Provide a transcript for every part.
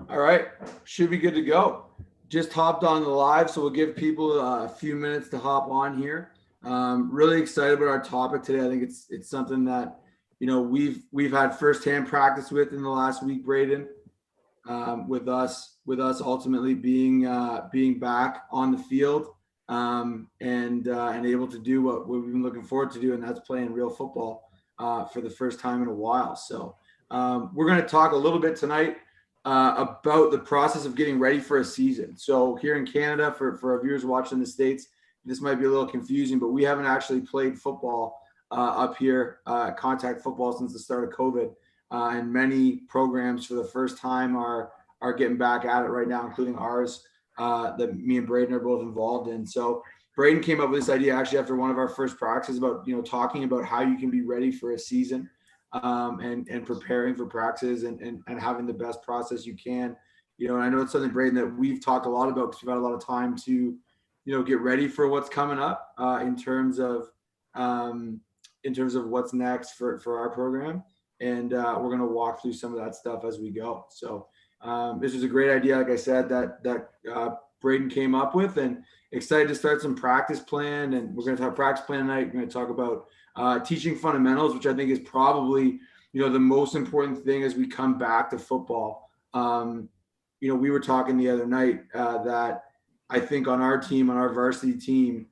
All right, should be good to go. Just hopped on the live, so we'll give people a few minutes to hop on here. Really excited about our topic today. I think it's something that we've had firsthand practice with in the last week, Braden. With us ultimately being back on the field and able to do what we've been looking forward to do, and that's playing real football for the first time in a while. So we're going to talk a little bit tonight about the process of getting ready for a season. So here in Canada, for our viewers watching in the States, this might be a little confusing, but we haven't actually played football up here, contact football, since the start of COVID. And many programs for the first time are getting back at it right now, including ours that me and Braden are both involved in. So Braden came up with this idea actually after one of our first practices about talking about how you can be ready for a season and preparing for practices and having the best process you can. And I know it's something, Braden, that we've talked a lot about because we've had a lot of time to get ready for what's coming up in terms of what's next for our program. And we're going to walk through some of that stuff as we go. So this was a great idea, like I said, that Braden came up with, and excited to start some practice plan. And we're going to talk practice plan tonight. We're going to talk about teaching fundamentals, which I think is probably the most important thing as we come back to football. We were talking the other night that I think on our team, on our varsity team,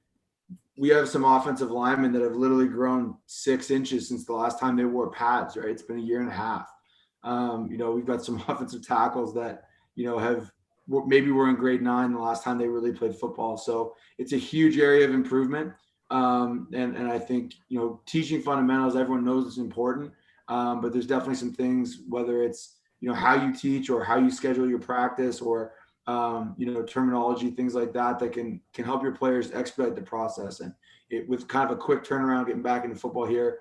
we have some offensive linemen that have literally grown 6 inches since the last time they wore pads, right? It's been a year and a half. We've got some offensive tackles that, have maybe were in grade 9 the last time they really played football. So it's a huge area of improvement. And I think, teaching fundamentals, everyone knows it's important. But there's definitely some things, whether it's, how you teach or how you schedule your practice or, terminology, things like that can help your players expedite the process. And with kind of a quick turnaround, getting back into football here,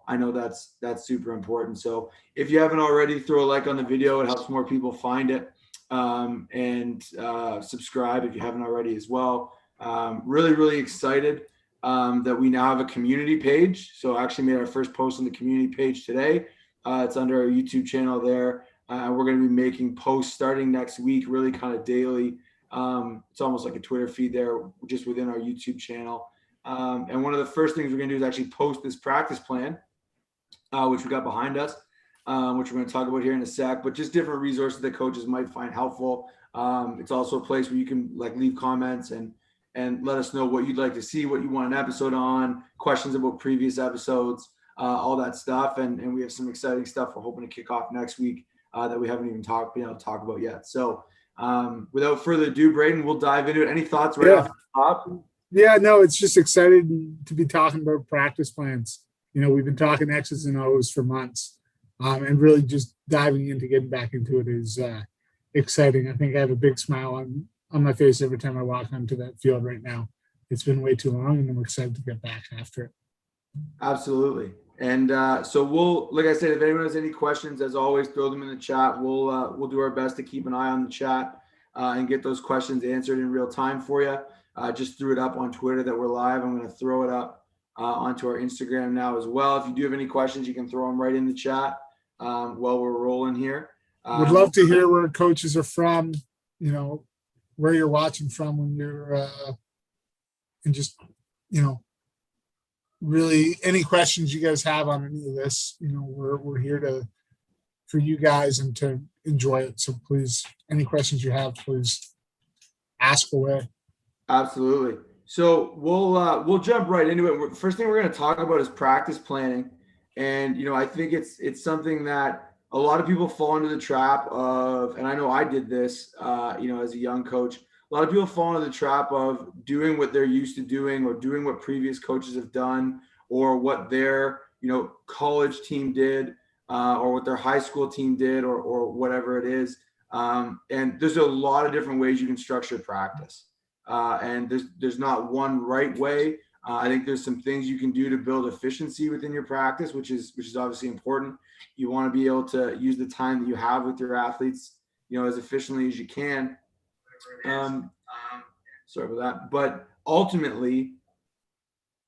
I know that's super important. So if you haven't already, throw a like on the video. It helps more people find it. And subscribe if you haven't already as well. Really, really excited that we now have a community page. So I actually made our first post on the community page today. It's under our YouTube channel there. We're going to be making posts starting next week, really kind of daily. It's almost like a Twitter feed there, just within our YouTube channel. And one of the first things we're going to do is actually post this practice plan, which we got behind us, which we're going to talk about here in a sec, but just different resources that coaches might find helpful. It's also a place where you can leave comments and let us know what you'd like to see, what you want an episode on, questions about previous episodes, all that stuff. And we have some exciting stuff we're hoping to kick off next week that we haven't even been able to talk about yet. So without further ado, Braden, we'll dive into it. Any thoughts right off the top? Yeah, no, it's just excited to be talking about practice plans. We've been talking X's and O's for months, and really just diving into getting back into it is exciting. I think I have a big smile on my face every time I walk onto that field right now. It's been way too long, and I'm excited to get back after it. Absolutely. And so we'll, like I said, if anyone has any questions, as always, throw them in the chat. We'll do our best to keep an eye on the chat and get those questions answered in real time for you. Just threw it up on Twitter that we're live. I'm going to throw it up onto our Instagram now as well. If you do have any questions, you can throw them right in the chat while we're rolling here. Would love to hear where coaches are from, where you're watching from when you're, and just, really any questions you guys have on any of this. We're here for you guys and to enjoy it. So please, any questions you have, please ask away. Absolutely. So we'll jump right into it. First thing we're going to talk about is practice planning. And, I think it's something that a lot of people fall into the trap of, and I know I did this, as a young coach. A lot of people fall into the trap of doing what they're used to doing or doing what previous coaches have done or what their, college team did or what their high school team did or whatever it is. And there's a lot of different ways you can structure practice. And there's not one right way. I think there's some things you can do to build efficiency within your practice, which is obviously important. You want to be able to use the time that you have with your athletes, as efficiently as you can. Sorry about that. But ultimately,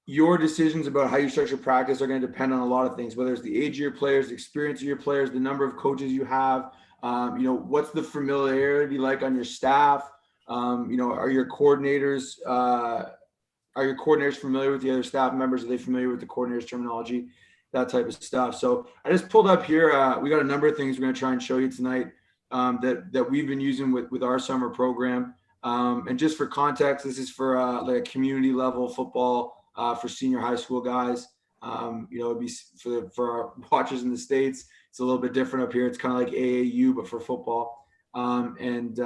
your decisions about how you structure practice are going to depend on a lot of things, whether it's the age of your players, the experience of your players, the number of coaches you have, What's the familiarity like on your staff? Are your coordinators familiar with the other staff members? Are they familiar with the coordinators terminology? That type of stuff. So I just pulled up here. We got a number of things we're going to try and show you tonight that we've been using with our summer program. And just for context, this is for like a community level football for senior high school guys. It'd be for our watchers in the States. It's a little bit different up here. It's kind of like AAU, but for football. And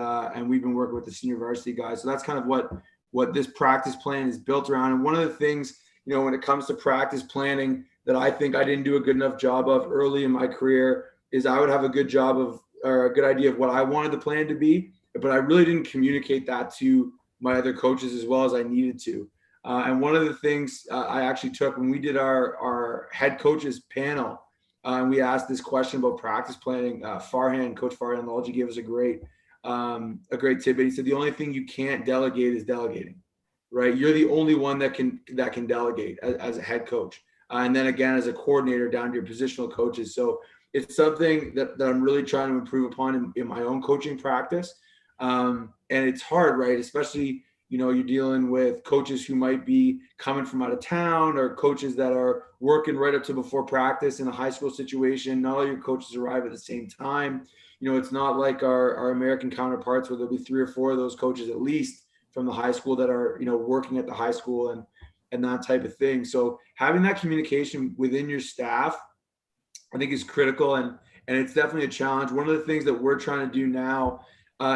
we've been working with the senior varsity guys. So that's kind of what this practice plan is built around. And one of the things, when it comes to practice planning that I think I didn't do a good enough job of early in my career is I would have a good idea of what I wanted the plan to be, but I really didn't communicate that to my other coaches as well as I needed to. And one of the things I actually took when we did our head coaches panel, and we asked this question about practice planning, Coach Farhan gave us a great tidbit. He said, the only thing you can't delegate is delegating, right? You're the only one that can delegate as a head coach. And then again, as a coordinator down to your positional coaches. So it's something that I'm really trying to improve upon in my own coaching practice. And it's hard, right? Especially, you're dealing with coaches who might be coming from out of town or coaches that are working right up to before practice in a high school situation. Not all your coaches arrive at the same time. It's not like our American counterparts where there'll be 3 or 4 of those coaches at least from the high school that are, working at the high school and that type of thing. So having that communication within your staff, I think is critical. And it's definitely a challenge. One of the things that we're trying to do now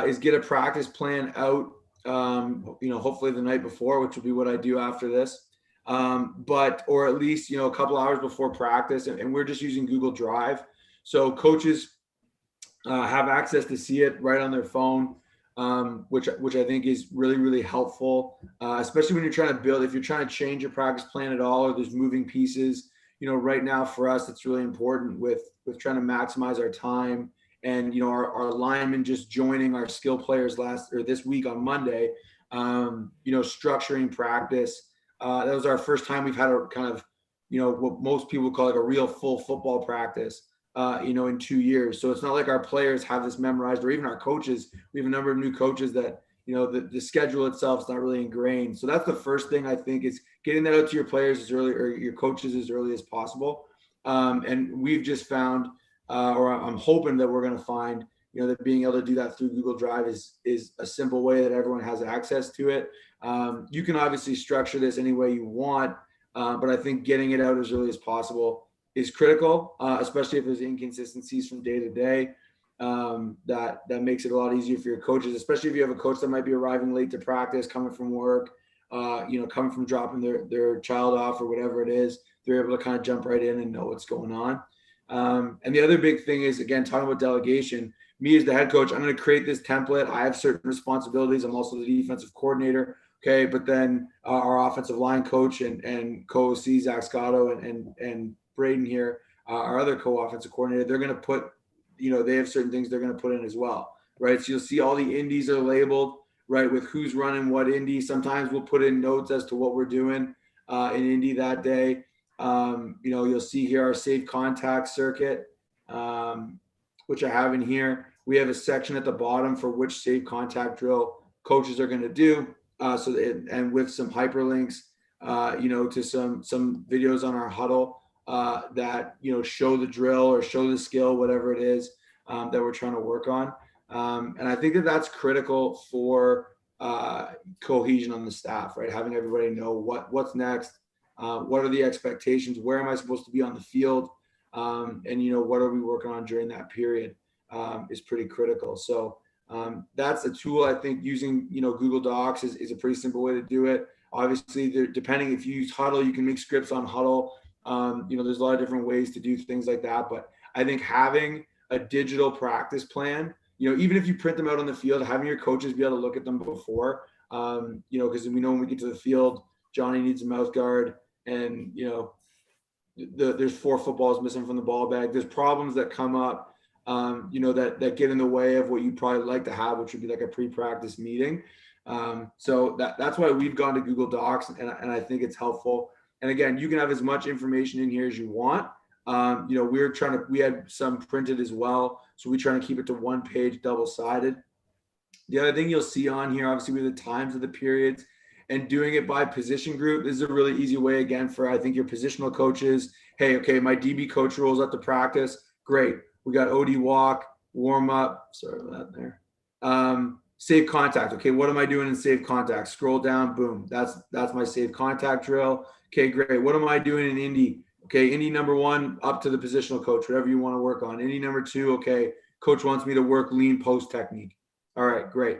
is get a practice plan out, hopefully the night before, which will be what I do after this. Or at least, a couple hours before practice. And we're just using Google Drive. So coaches have access to see it right on their phone. Which I think is really, really helpful, especially when you're trying to build, if you're trying to change your practice plan at all, or there's moving pieces, right now for us, it's really important with trying to maximize our time and, our linemen just joining our skill players this week on Monday, structuring practice. That was our first time we've had a kind of, what most people call like a real full football practice. In 2 years. So it's not like our players have this memorized, or even our coaches. We have a number of new coaches that, the schedule itself is not really ingrained. So that's the first thing I think is getting that out to your players as early, or your coaches as early as possible. And we've just found, or I'm hoping that we're going to find, that being able to do that through Google Drive is a simple way that everyone has access to it. You can obviously structure this any way you want, but I think getting it out as early as possible is critical, especially if there's inconsistencies from day to day. That makes it a lot easier for your coaches, especially if you have a coach that might be arriving late to practice, coming from work, coming from dropping their child off or whatever it is. They're able to kind of jump right in and know what's going on. And the other big thing is, again, talking about delegation. Me as the head coach, I'm going to create this template. I have certain responsibilities. I'm also the defensive coordinator. Okay, but then our offensive line coach and co-OC Zach Scotto and Braden here, our other co-offensive coordinator, they're going to put, they have certain things they're going to put in as well, right? So you'll see all the indies are labeled, right, with who's running what indie. Sometimes we'll put in notes as to what we're doing in Indy that day. You'll see here our safe contact circuit, which I have in here. We have a section at the bottom for which safe contact drill coaches are going to do. And with some hyperlinks, to some videos on our huddle that, show the drill or show the skill, whatever it is that we're trying to work on. And I think that that's critical for cohesion on the staff, right? Having everybody know what's next, what are the expectations, where am I supposed to be on the field, and what are we working on during that period is pretty critical. So that's a tool. I think using Google Docs is a pretty simple way to do it. Obviously, depending if you use Huddle, you can make scripts on Huddle. There's a lot of different ways to do things like that. But I think having a digital practice plan, even if you print them out on the field, having your coaches be able to look at them before, because we know when we get to the field, Johnny needs a mouth guard, and there's 4 footballs missing from the ball bag. There's problems that come up, that get in the way of what you probably like to have, which would be like a pre-practice meeting. So that's why we've gone to Google Docs, and I think it's helpful. And again, you can have as much information in here as you want. We had some printed as well. So we're trying to keep it to one page, double-sided. The other thing you'll see on here, obviously, with the times of the periods and doing it by position group. This is a really easy way, again, for I think your positional coaches. Hey, okay, my DB coach rolls up to practice. Great. We got OD walk, warm up. Sorry about that there. Save contact. Okay, what am I doing in save contact? Scroll down, boom. That's my save contact drill. Okay, great. What am I doing in Indy? Okay, Indy number 1, up to the positional coach, whatever you want to work on. Indy number 2, okay, coach wants me to work lean post technique. All right, great.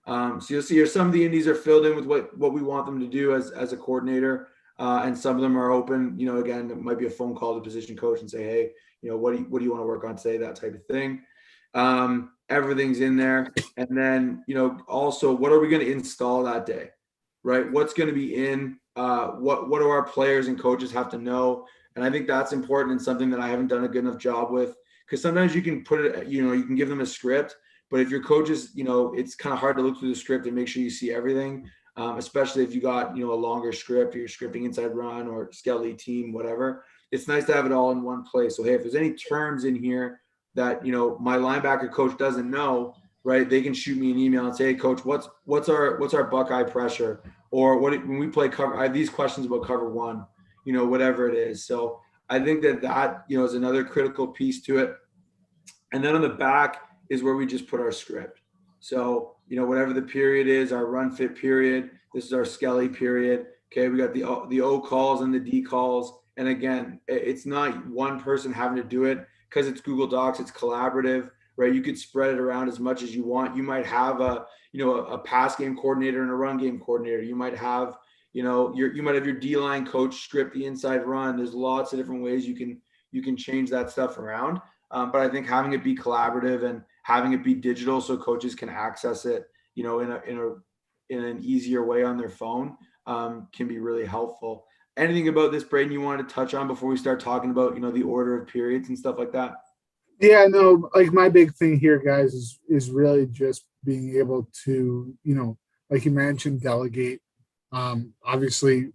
So you'll see here some of the indies are filled in with what we want them to do as a coordinator, and some of them are open. Again, it might be a phone call to the position coach and say, hey, what do you want to work on today? That type of thing. Everything's in there, and then also what are we going to install that day, right? What's going to be in? What do our players and coaches have to know? And I think that's important and something that I haven't done a good enough job with, because sometimes you can put it, you can give them a script. But if your coaches, it's kind of hard to look through the script and make sure you see everything, especially if you got, a longer script, or you're scripting inside run or skelly team, whatever. It's nice to have it all in one place. So, hey, if there's any terms in here that, my linebacker coach doesn't know, right, they can shoot me an email and say, hey, coach, what's our Buckeye pressure? Or when we play cover, I have these questions about cover 1, whatever it is. So I think that is another critical piece to it. And then on the back is where we just put our script. So, whatever the period is, our run fit period, this is our skelly period. Okay, we got the O calls and the D calls. And again, it's not one person having to do it, because it's Google Docs, it's collaborative, right? You could spread it around as much as you want. You might have a pass game coordinator and a run game coordinator. You might have, you might have your D-line coach script the inside run. There's lots of different ways you can change that stuff around. But I think having it be collaborative and having it be digital so coaches can access it, in an easier way on their phone, can be really helpful. Anything about this, Braden, you wanted to touch on before we start talking about, the order of periods and stuff like that? Yeah, no, like my big thing here, guys, is really just being able to, like you mentioned, delegate. Obviously,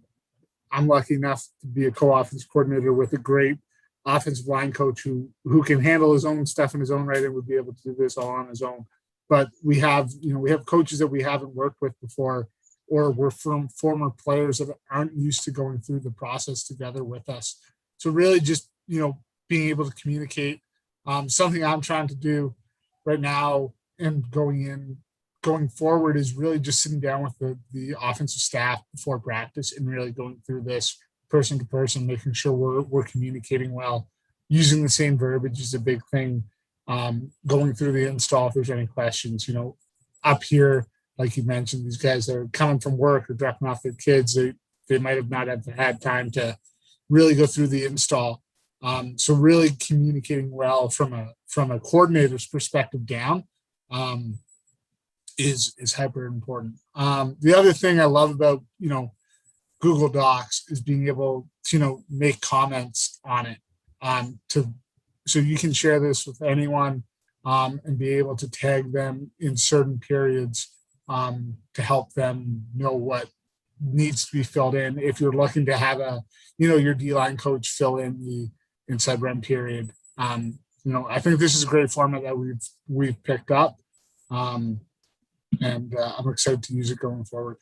I'm lucky enough to be a co-offense coordinator with a great offensive line coach who can handle his own stuff in his own right and would be able to do this all on his own. But we have coaches that we haven't worked with before, or we're from former players that aren't used to going through the process together with us. So really just, being able to communicate, something I'm trying to do right now and going forward is really just sitting down with the offensive staff before practice and really going through this person to person, making sure we're communicating well, using the same verbiage is a big thing. Going through the install, if there's any questions, up here, like you mentioned, these guys that are coming from work or dropping off their kids, they might have not have had time to really go through the install. So really communicating well from a coordinator's perspective down, is hyper important. The other thing I love about, Google Docs is being able to, make comments on it, so you can share this with anyone, and be able to tag them in certain periods, to help them know what needs to be filled in. If you're looking to have your D-line coach fill in the inside run period, I think this is a great format that we've picked up, and I'm excited to use it going forward.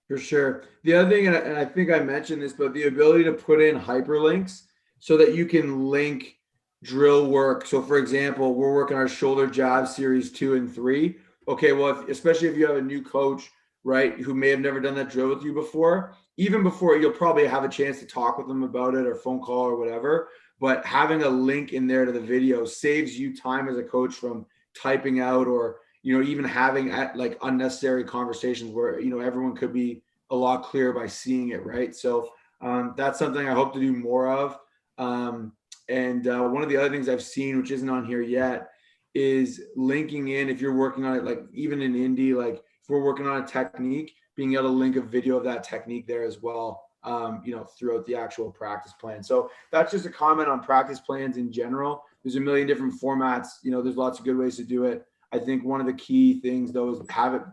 For sure. The other thing, and I think I mentioned this, but the ability to put in hyperlinks so that you can link drill work. So for example, we're working our shoulder jab series 2 and 3. Okay, well, especially if you have a new coach, right, who may have never done that drill with you before, even before, you'll probably have a chance to talk with them about it or phone call or whatever. But having a link in there to the video saves you time as a coach from typing out or, even having like unnecessary conversations where, everyone could be a lot clearer by seeing it. Right. So that's something I hope to do more of. And one of the other things I've seen, which isn't on here yet, is linking in, if you're working on it, like even in Indy, like if we're working on a technique, being able to link a video of that technique there as well, throughout the actual practice plan. So that's just a comment on practice plans in general. There's a million different formats. There's lots of good ways to do it. I think one of the key things though is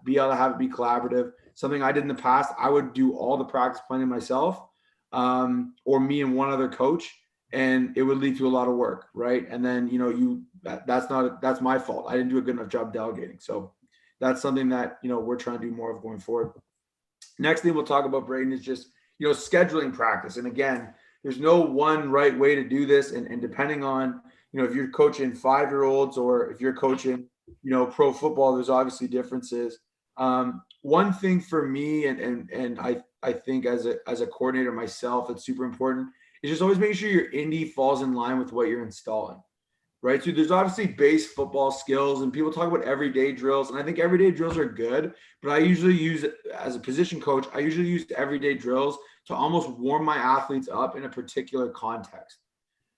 be able to have it be collaborative. Something I did in the past, I would do all the practice planning myself, or me and one other coach. and it would lead to a lot of work, right? And then, that's my fault. I didn't do a good enough job delegating. So that's something that, we're trying to do more of going forward. Next thing we'll talk about, Braden, is just, scheduling practice. And again, there's no one right way to do this. And depending on, if you're coaching 5-year-olds or if you're coaching, pro football, there's obviously differences. One thing for me, and I think as a coordinator myself, it's super important, is just always making sure your indie falls in line with what you're installing, right? So there's obviously base football skills, and people talk about everyday drills, and I think everyday drills are good, but I usually use, as a position coach, I usually use everyday drills to almost warm my athletes up in a particular context.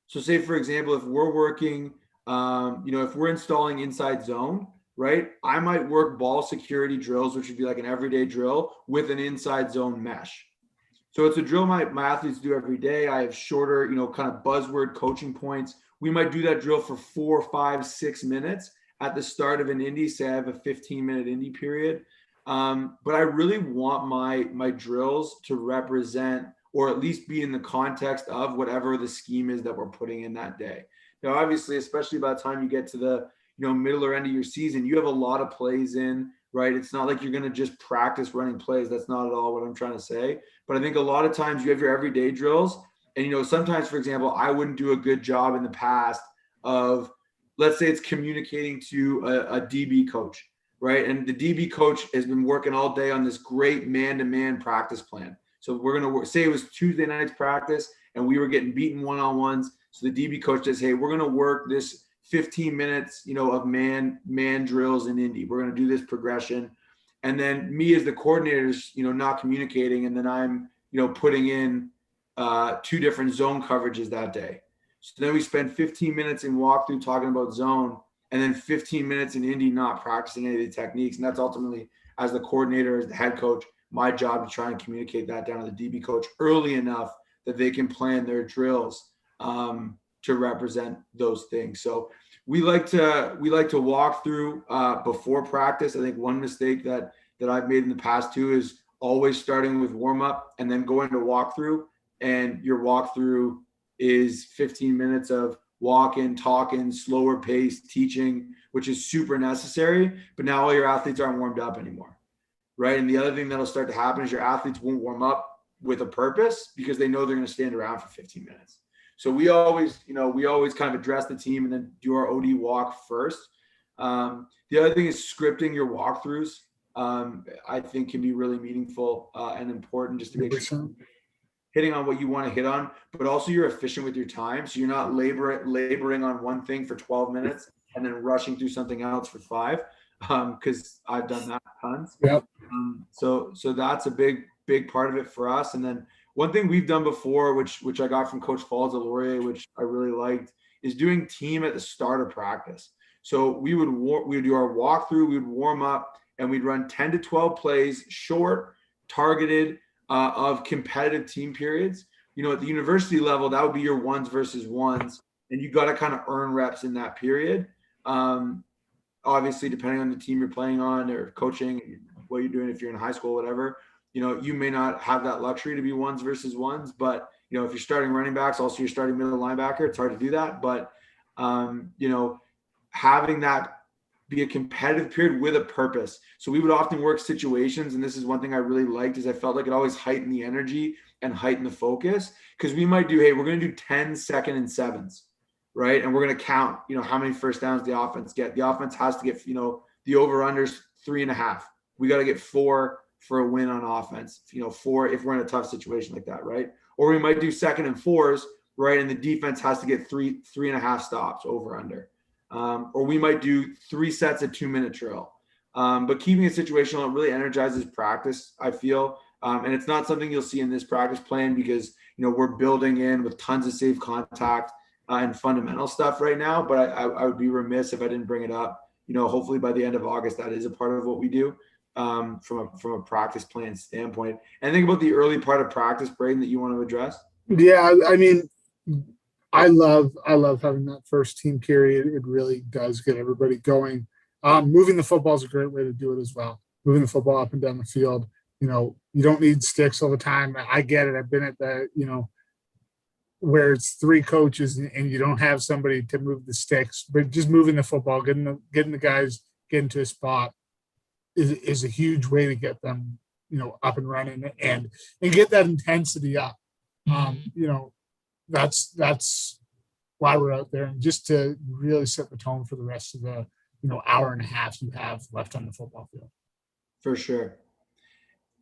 So say, for example, if we're working, if we're installing inside zone, right, I might work ball security drills, which would be like an everyday drill with an inside zone mesh. So it's a drill my athletes do every day. I have shorter, kind of buzzword coaching points. We might do that drill for 4, 5, 6 minutes at the start of an indie. Say I have a 15-minute indie period. But I really want my drills to represent, or at least be in the context of, whatever the scheme is that we're putting in that day. Now, obviously, especially by the time you get to the middle or end of your season, you have a lot of plays in, right? It's not like you're going to just practice running plays. That's not at all what I'm trying to say. But I think a lot of times you have your everyday drills, and sometimes, for example, I wouldn't do a good job in the past of, let's say it's communicating to a DB coach, right? And the DB coach has been working all day on this great man-to-man practice plan. So we're going to say it was Tuesday night's practice and we were getting beaten one-on-ones. So the DB coach says, hey, we're going to work this 15 minutes, of man drills in Indy. We're going to do this progression. And then me as the coordinators, not communicating. And then I'm, putting in 2 different zone coverages that day. So then we spend 15 minutes in walkthrough talking about zone, and then 15 minutes in Indy not practicing any of the techniques. And that's ultimately, as the coordinator, as the head coach, my job to try and communicate that down to the DB coach early enough that they can plan their drills to represent those things. So we like to walk through before practice. I think one mistake that I've made in the past too is always starting with warm up and then going to walkthrough, and your walkthrough is 15 minutes of walking, talking, slower pace, teaching, which is super necessary. But now all your athletes aren't warmed up anymore, right? And the other thing that'll start to happen is your athletes won't warm up with a purpose because they know they're going to stand around for 15 minutes. So we always kind of address the team and then do our OD walk first. The other thing is scripting your walkthroughs. I think can be really meaningful and important, just to make sure hitting on what you want to hit on, but also you're efficient with your time. So you're not laboring on one thing for 12 minutes and then rushing through something else for 5. Because I've done that tons. Yep. So that's a big part of it for us. And then one thing we've done before, which I got from Coach Falls at Laurier, which I really liked, is doing team at the start of practice. So we would do our walkthrough, we would warm up, and we'd run 10 to 12 plays, short, targeted, of competitive team periods. At the university level, that would be your 1s versus 1s, and you got to kind of earn reps in that period. Obviously, depending on the team you're playing on or coaching, what you're doing, if you're in high school, whatever, you may not have that luxury to be 1s versus 1s. But, if you're starting running backs, also you're starting middle linebacker, it's hard to do that. But, having that be a competitive period with a purpose. So we would often work situations, and this is one thing I really liked, is I felt like it always heightened the energy and heightened the focus, because we might do, hey, we're going to do 10 2nd and 7s. Right. And we're going to count, how many first downs the offense get. The offense has to get, the over-unders 3.5. We got to get 4 for a win on offense, 4 if we're in a tough situation like that. Right. Or we might do 2nd and 4s, right. And the defense has to get 3.5 stops over under. Or we might do 3 sets of 2-minute drill. But keeping it situational, it really energizes practice, I feel. And it's not something you'll see in this practice plan because, we're building in with tons of safe contact and fundamental stuff right now, but I would be remiss if I didn't bring it up. Hopefully by the end of August, that is a part of what we do from a practice plan standpoint. And think about the early part of practice, Braden, that you want to address. Yeah, I mean, I love having that first team period. It really does get everybody going. Moving the football is a great way to do it as well. Moving the football up and down the field. You don't need sticks all the time. I get it. I've been at the, where it's three coaches and you don't have somebody to move the sticks, but just moving the football, getting the guys getting to a spot is a huge way to get them, up and running and get that intensity up. That's why we're out there, and just to really set the tone for the rest of the, hour and a half you have left on the football field. For sure.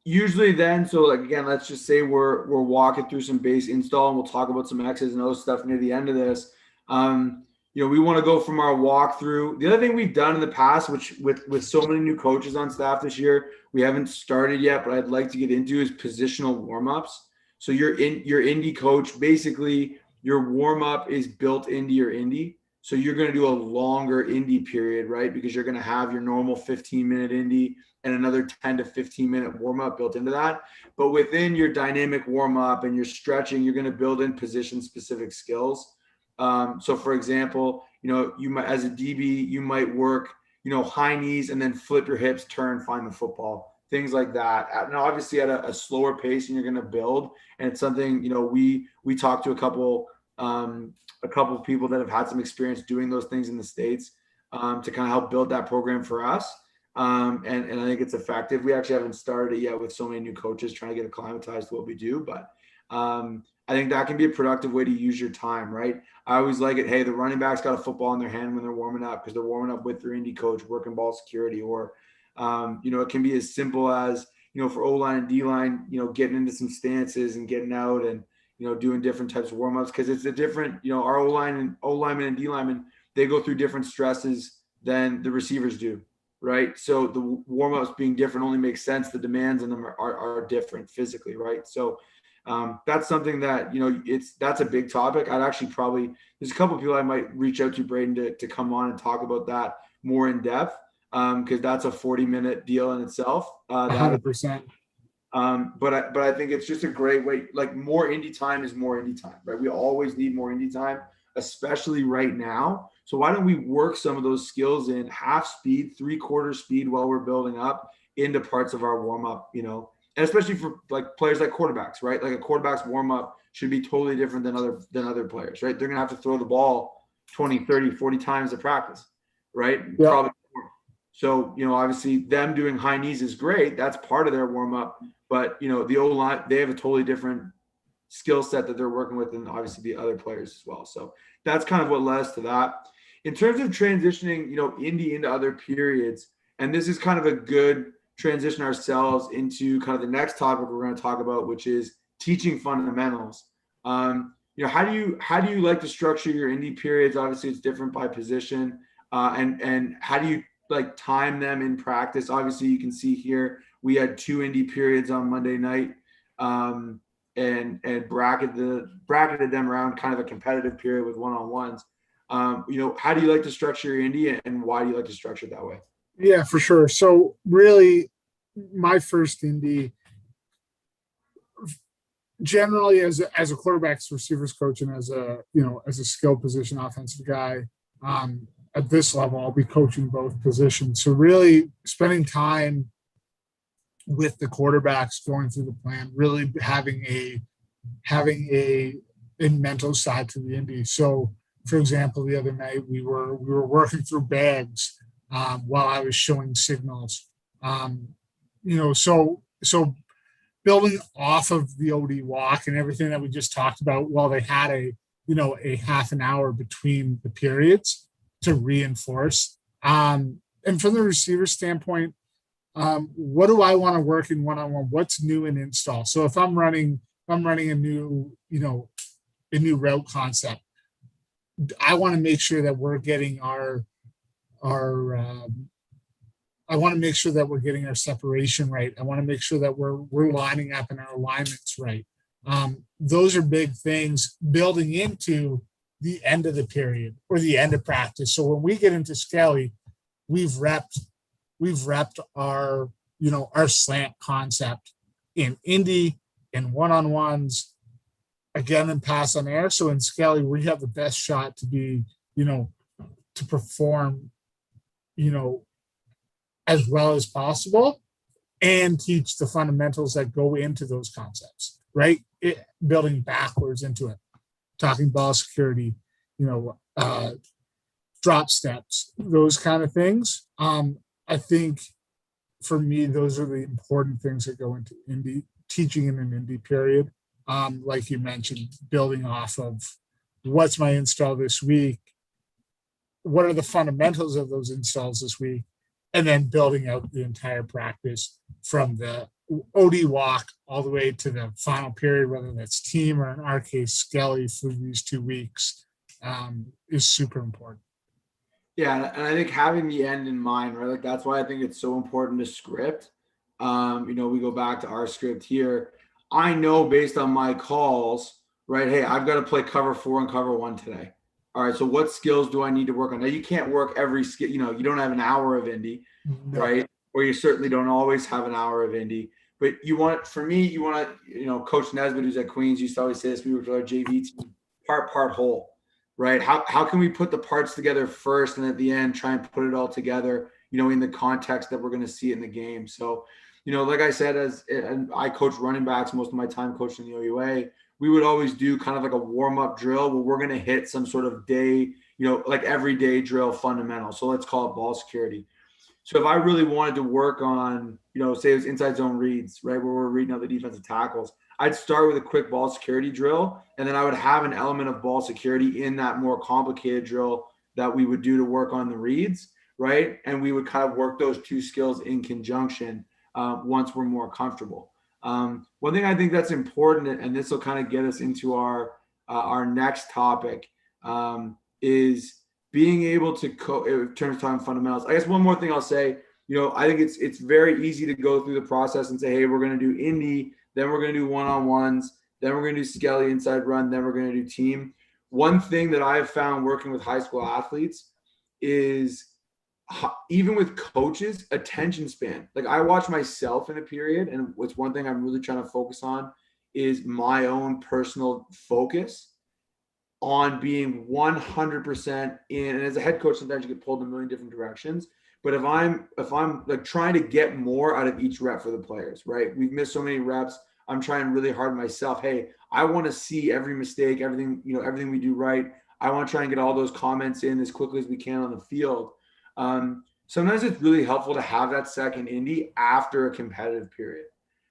Usually then, so like again, let's just say we're walking through some base install and we'll talk about some X's and O's stuff near the end of this. We want to go from our walkthrough. The other thing we've done in the past, which with so many new coaches on staff this year, we haven't started yet, but I'd like to get into, is positional warmups. So your indie coach, basically your warm-up is built into your indie. So you're going to do a longer indie period, right? Because you're going to have your normal 15-minute indie and another 10 to 15-minute warm-up built into that. But within your dynamic warm-up and your stretching, you're going to build in position-specific skills. So for example, you might, as a DB, you might work, high knees and then flip your hips, turn, find the football, things like that. And obviously at a slower pace, and you're going to build. And it's something, we talked to a couple of people that have had some experience doing those things in the States, to kind of help build that program for us. And I think it's effective. We actually haven't started it yet with so many new coaches trying to get acclimatized to what we do, but I think that can be a productive way to use your time, right? I always like it. Hey, the running back's got a football in their hand when they're warming up, because they're warming up with their indie coach, working ball security, or, it can be as simple as, for O-line and D-line, getting into some stances and getting out and, doing different types of warm-ups, because it's a different, our O-lineman and D-lineman, they go through different stresses than the receivers do, right? So the warm-ups being different only makes sense. The demands on them are different physically, right? So that's something that, that's a big topic. I'd actually there's a couple of people I might reach out to, Braden, to come on and talk about that more in depth, because that's a 40-minute deal in itself. 100%. But I think it's just a great way. Like, more indie time is more indie time, right? We always need more indie time, especially right now. So why don't we work some of those skills in half speed, 3/4 speed while we're building up into parts of our warm up, and especially for like players like quarterbacks, right? Like a quarterback's warm up should be totally different than other players, right? They're going to have to throw the ball 20, 30, 40 times a practice, right? Yeah. Probably more. So, obviously them doing high knees is great. That's part of their warm up. But, the O-line, they have a totally different skill set that they're working with than obviously the other players as well. So that's kind of what led us to that. In terms of transitioning, indie into other periods, and this is kind of a good transition ourselves into kind of the next topic we're going to talk about, which is teaching fundamentals. How do you like to structure your indie periods? Obviously, it's different by position. And how do you like time them in practice? Obviously, you can see here we had 2 indie periods on Monday night, and bracketed them around kind of a competitive period with one-on-ones. How do you like to structure your indie, and why do you like to structure it that way? Yeah, for sure. So really, my first indie, generally as a quarterbacks receivers coach and as a skill position offensive guy, at this level, I'll be coaching both positions. So really spending time with the quarterbacks, going through the plan, really having a mental side to the indie. So for example, the other night we were working through bags while I was showing signals. So building off of the OD walk and everything that we just talked about, while they had a half an hour between the periods to reinforce. And from the receiver standpoint, what do I want to work in one-on-one? What's new in install? So if I'm running a new route concept, I want to make sure that we're getting our separation right. I want to make sure that we're lining up and our alignments right. Those are big things building into the end of the period or the end of practice. So when we get into Skelly, we've repped our slant concept in indie, in one-on-ones, again in pass on air. So in Skelly, we have the best shot to be, to perform, as well as possible, and teach the fundamentals that go into those concepts, right? Building backwards into it. talking ball security, you know, drop steps, those kind of things. I think for me, those are the important things that go into indie teaching in an indie period. Like you mentioned, building off of what's my install this week, what are the fundamentals of those installs this week, and then building out the entire practice from the OD walk all the way to the final period, whether that's team or in our case, Skelly for these 2 weeks, is super important. Yeah, and I think having the end in mind, right? Like that's why I think it's so important to script. We go back to our script here. I know based on my calls, right? Hey, I've got to play cover 4 and cover 1 today. All right. So what skills do I need to work on? Now you can't work every skill, you don't have an hour of indie, No. right? Or you certainly don't always have an hour of indie. But you want, for me, you want to, Coach Nesbitt, who's at Queens, used to always say this, we worked with our JV team, part whole. Right? How can we put the parts together first and at the end try and put it all together, in the context that we're going to see it in the game. So, like I said, and I coach running backs most of my time coaching the OUA, we would always do kind of like a warm-up drill where we're going to hit some sort of day, like everyday drill fundamental. So let's call it ball security. So if I really wanted to work on, say it was inside zone reads, right, where we're reading out the defensive tackles, I'd start with a quick ball security drill, and then I would have an element of ball security in that more complicated drill that we would do to work on the reads, right? And we would kind of work those 2 skills in conjunction once we're more comfortable. One thing I think that's important, and this will kind of get us into our next topic, is being able to in terms of time fundamentals. I guess one more thing I'll say, I think it's very easy to go through the process and say, hey, we're going to do indie, then we're going to do one-on-ones, then we're going to do Skelly inside run, then we're going to do team. One thing that I've found working with high school athletes is even with coaches, attention span. Like I watch myself in a period, and what's one thing I'm really trying to focus on is my own personal focus on being 100% in. And as a head coach, sometimes you get pulled in a million different directions. But if I'm like trying to get more out of each rep for the players, right? We've missed so many reps. I'm trying really hard myself. Hey, I want to see every mistake, everything we do right. I want to try and get all those comments in as quickly as we can on the field. Sometimes it's really helpful to have that second indie after a competitive period,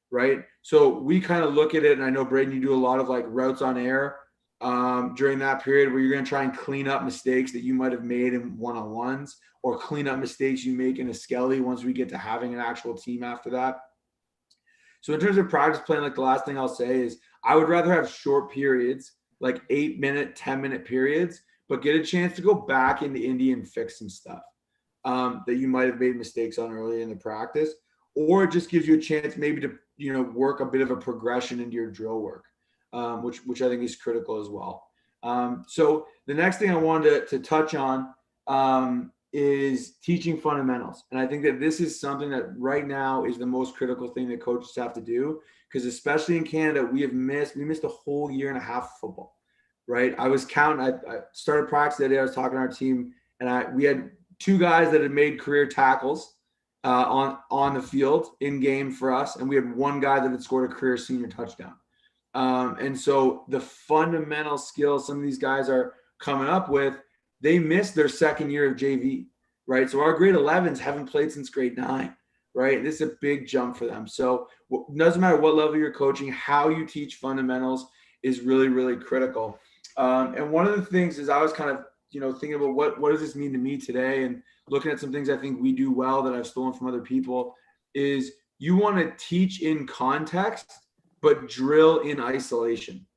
right? So we kind of look at it, and I know, Braden, you do a lot of like routes on air during that period where you're going to try and clean up mistakes that you might have made in one-on-ones, or clean up mistakes you make in a Skelly once we get to having an actual team after that. So in terms of practice plan, like the last thing I'll say is I would rather have short periods, like 8-minute, 10-minute periods, but get a chance to go back into indie and fix some stuff that you might have made mistakes on early in the practice, or it just gives you a chance maybe to, work a bit of a progression into your drill work, which I think is critical as well. So the next thing I wanted to touch on is teaching fundamentals. And I think that this is something that right now is the most critical thing that coaches have to do, because especially in Canada, we missed a whole year and a half of football, right? I was counting, I started practice that day, I was talking to our team, and we had 2 guys that had made career tackles on the field in game for us. And we had 1 guy that had scored a career senior touchdown. And so the fundamental skills some of these guys are coming up with, they missed their second year of JV, right? So our grade 11s haven't played since grade 9, right? This is a big jump for them. So it doesn't matter what level you're coaching, how you teach fundamentals is really, really critical. And one of the things is I was kind of, thinking about what does this mean to me today, and looking at some things I think we do well that I've stolen from other people, is you want to teach in context, but drill in isolation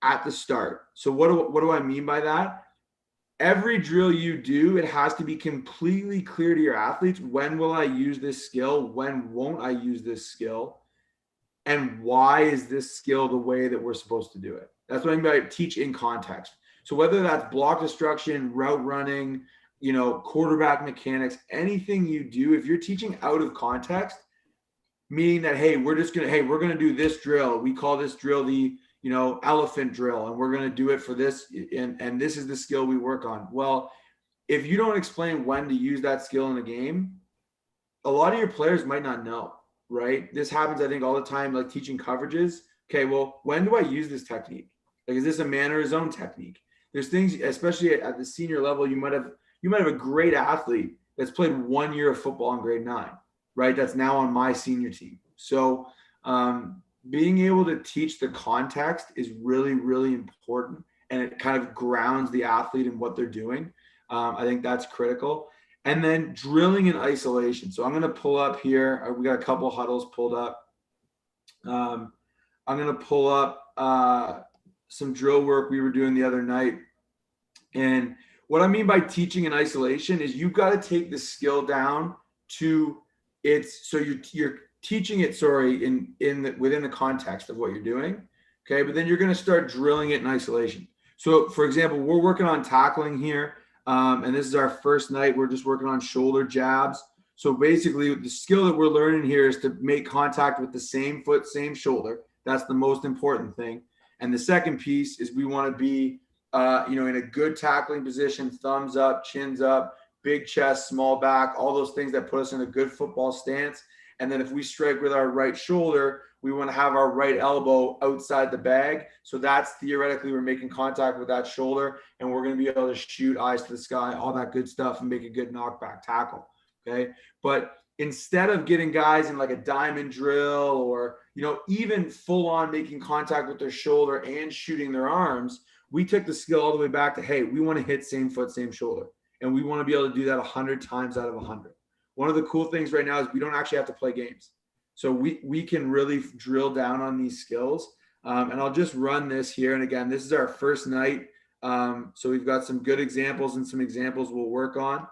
at the start. So what do I mean by that? Every drill you do, it has to be completely clear to your athletes. When will I use this skill? When won't I use this skill? And why is this skill the way that we're supposed to do it? That's what I mean by teach in context. So whether that's block destruction, route running, quarterback mechanics, anything you do, if you're teaching out of context, meaning that, hey, we're going to do this drill. We call this drill the, elephant drill, and we're going to do it for this. And this is the skill we work on. Well, if you don't explain when to use that skill in a game, a lot of your players might not know, right? This happens, I think, all the time, like teaching coverages. Okay, well, when do I use this technique? Like, is this a man or a zone technique? There's things, especially at the senior level, you might have a great athlete that's played 1 year of football in grade 9, right? That's now on my senior team. So being able to teach the context is really, really important, and it kind of grounds the athlete in what they're doing. I think that's critical. And then drilling in isolation. So I'm going to pull up here. We got a couple huddles pulled up. I'm going to pull up some drill work we were doing the other night. And what I mean by teaching in isolation is you've got to take the skill down to its, so you're teaching it, within the context of what you're doing. Okay. But then you're going to start drilling it in isolation. So for example, we're working on tackling here. And this is our first night. We're just working on shoulder jabs. So basically the skill that we're learning here is to make contact with the same foot, same shoulder. That's the most important thing. And the second piece is we want to be, in a good tackling position, thumbs up, chins up, big chest, small back, all those things that put us in a good football stance. And then if we strike with our right shoulder, we want to have our right elbow outside the bag. So that's theoretically, we're making contact with that shoulder, and we're going to be able to shoot eyes to the sky, all that good stuff, and make a good knockback tackle. Okay. But instead of getting guys in like a diamond drill or, even full on making contact with their shoulder and shooting their arms, we took the skill all the way back to, hey, we want to hit same foot, same shoulder. And we want to be able to do that 100 times out of 100. One of the cool things right now is we don't actually have to play games. So we can really drill down on these skills. And I'll just run this here. And again, this is our first night. So we've got some good examples and some examples we'll work on.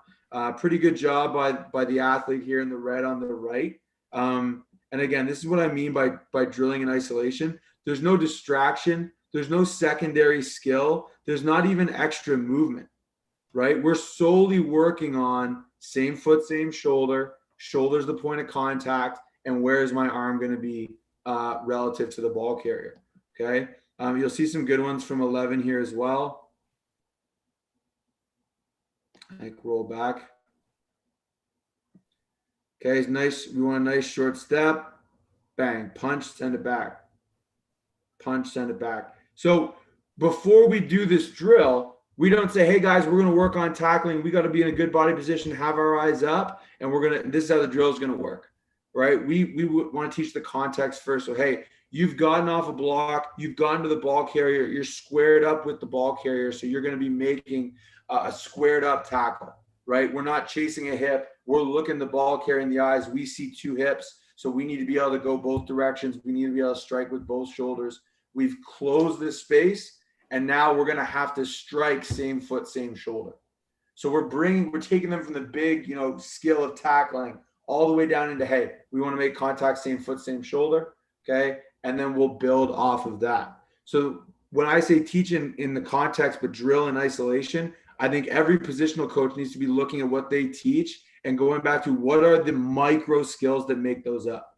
Pretty good job by the athlete here in the red on the right. And again, this is what I mean by drilling in isolation. There's no distraction. There's no secondary skill. There's not even extra movement, right? We're solely working on same foot, same shoulder. Shoulder's the point of contact. And where is my arm going to be relative to the ball carrier? Okay. You'll see some good ones from 11 here as well. Roll back. Okay, it's nice. We want a nice short step. Bang, punch, send it back. Punch, send it back. So before we do this drill, we don't say, hey guys, we're going to work on tackling. We got to be in a good body position, have our eyes up, and this is how the drill is going to work, right? We want to teach the context first. So, hey, you've gotten off a block, you've gone to the ball carrier, you're squared up with the ball carrier. So you're going to be making a squared up tackle, right? We're not chasing a hip. We're looking the ball carrier in the eyes. We see two hips. So we need to be able to go both directions. We need to be able to strike with both shoulders. We've closed this space, and now we're going to have to strike same foot, same shoulder. So we're taking them from the big, skill of tackling all the way down into, hey, we want to make contact, same foot, same shoulder. Okay. And then we'll build off of that. So when I say teach in the context, but drill in isolation, I think every positional coach needs to be looking at what they teach and going back to what are the micro skills that make those up,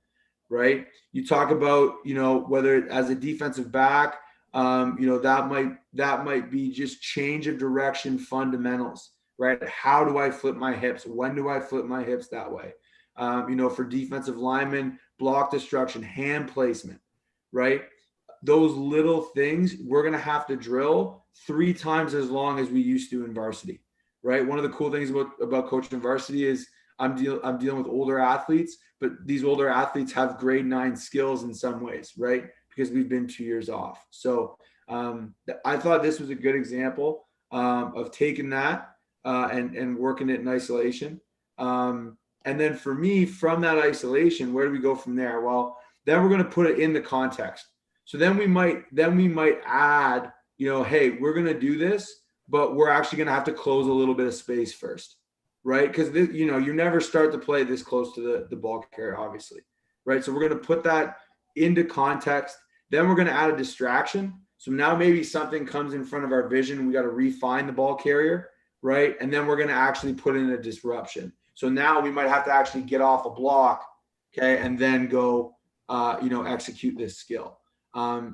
right? You talk about, whether as a defensive back, that might be just change of direction fundamentals, right? How do I flip my hips? When do I flip my hips that way? For defensive linemen, block destruction, hand placement, right? Those little things we're going to have to drill 3 times as long as we used to in varsity, right? One of the cool things about coaching varsity is I'm dealing with older athletes, but these older athletes have grade 9 skills in some ways, right? Because we've been 2 years off. So I thought this was a good example of taking that and working it in isolation. And then for me, from that isolation, where do we go from there? Well, then we're going to put it in the context. So then we might add, hey, we're going to do this, but we're actually going to have to close a little bit of space first, right? Because, you never start to play this close to the ball carrier, obviously, right? So we're going to put that into context. Then we're going to add a distraction. So now maybe something comes in front of our vision. We got to refine the ball carrier, right? And then we're going to actually put in a disruption. So now we might have to actually get off a block, okay, and then go, execute this skill.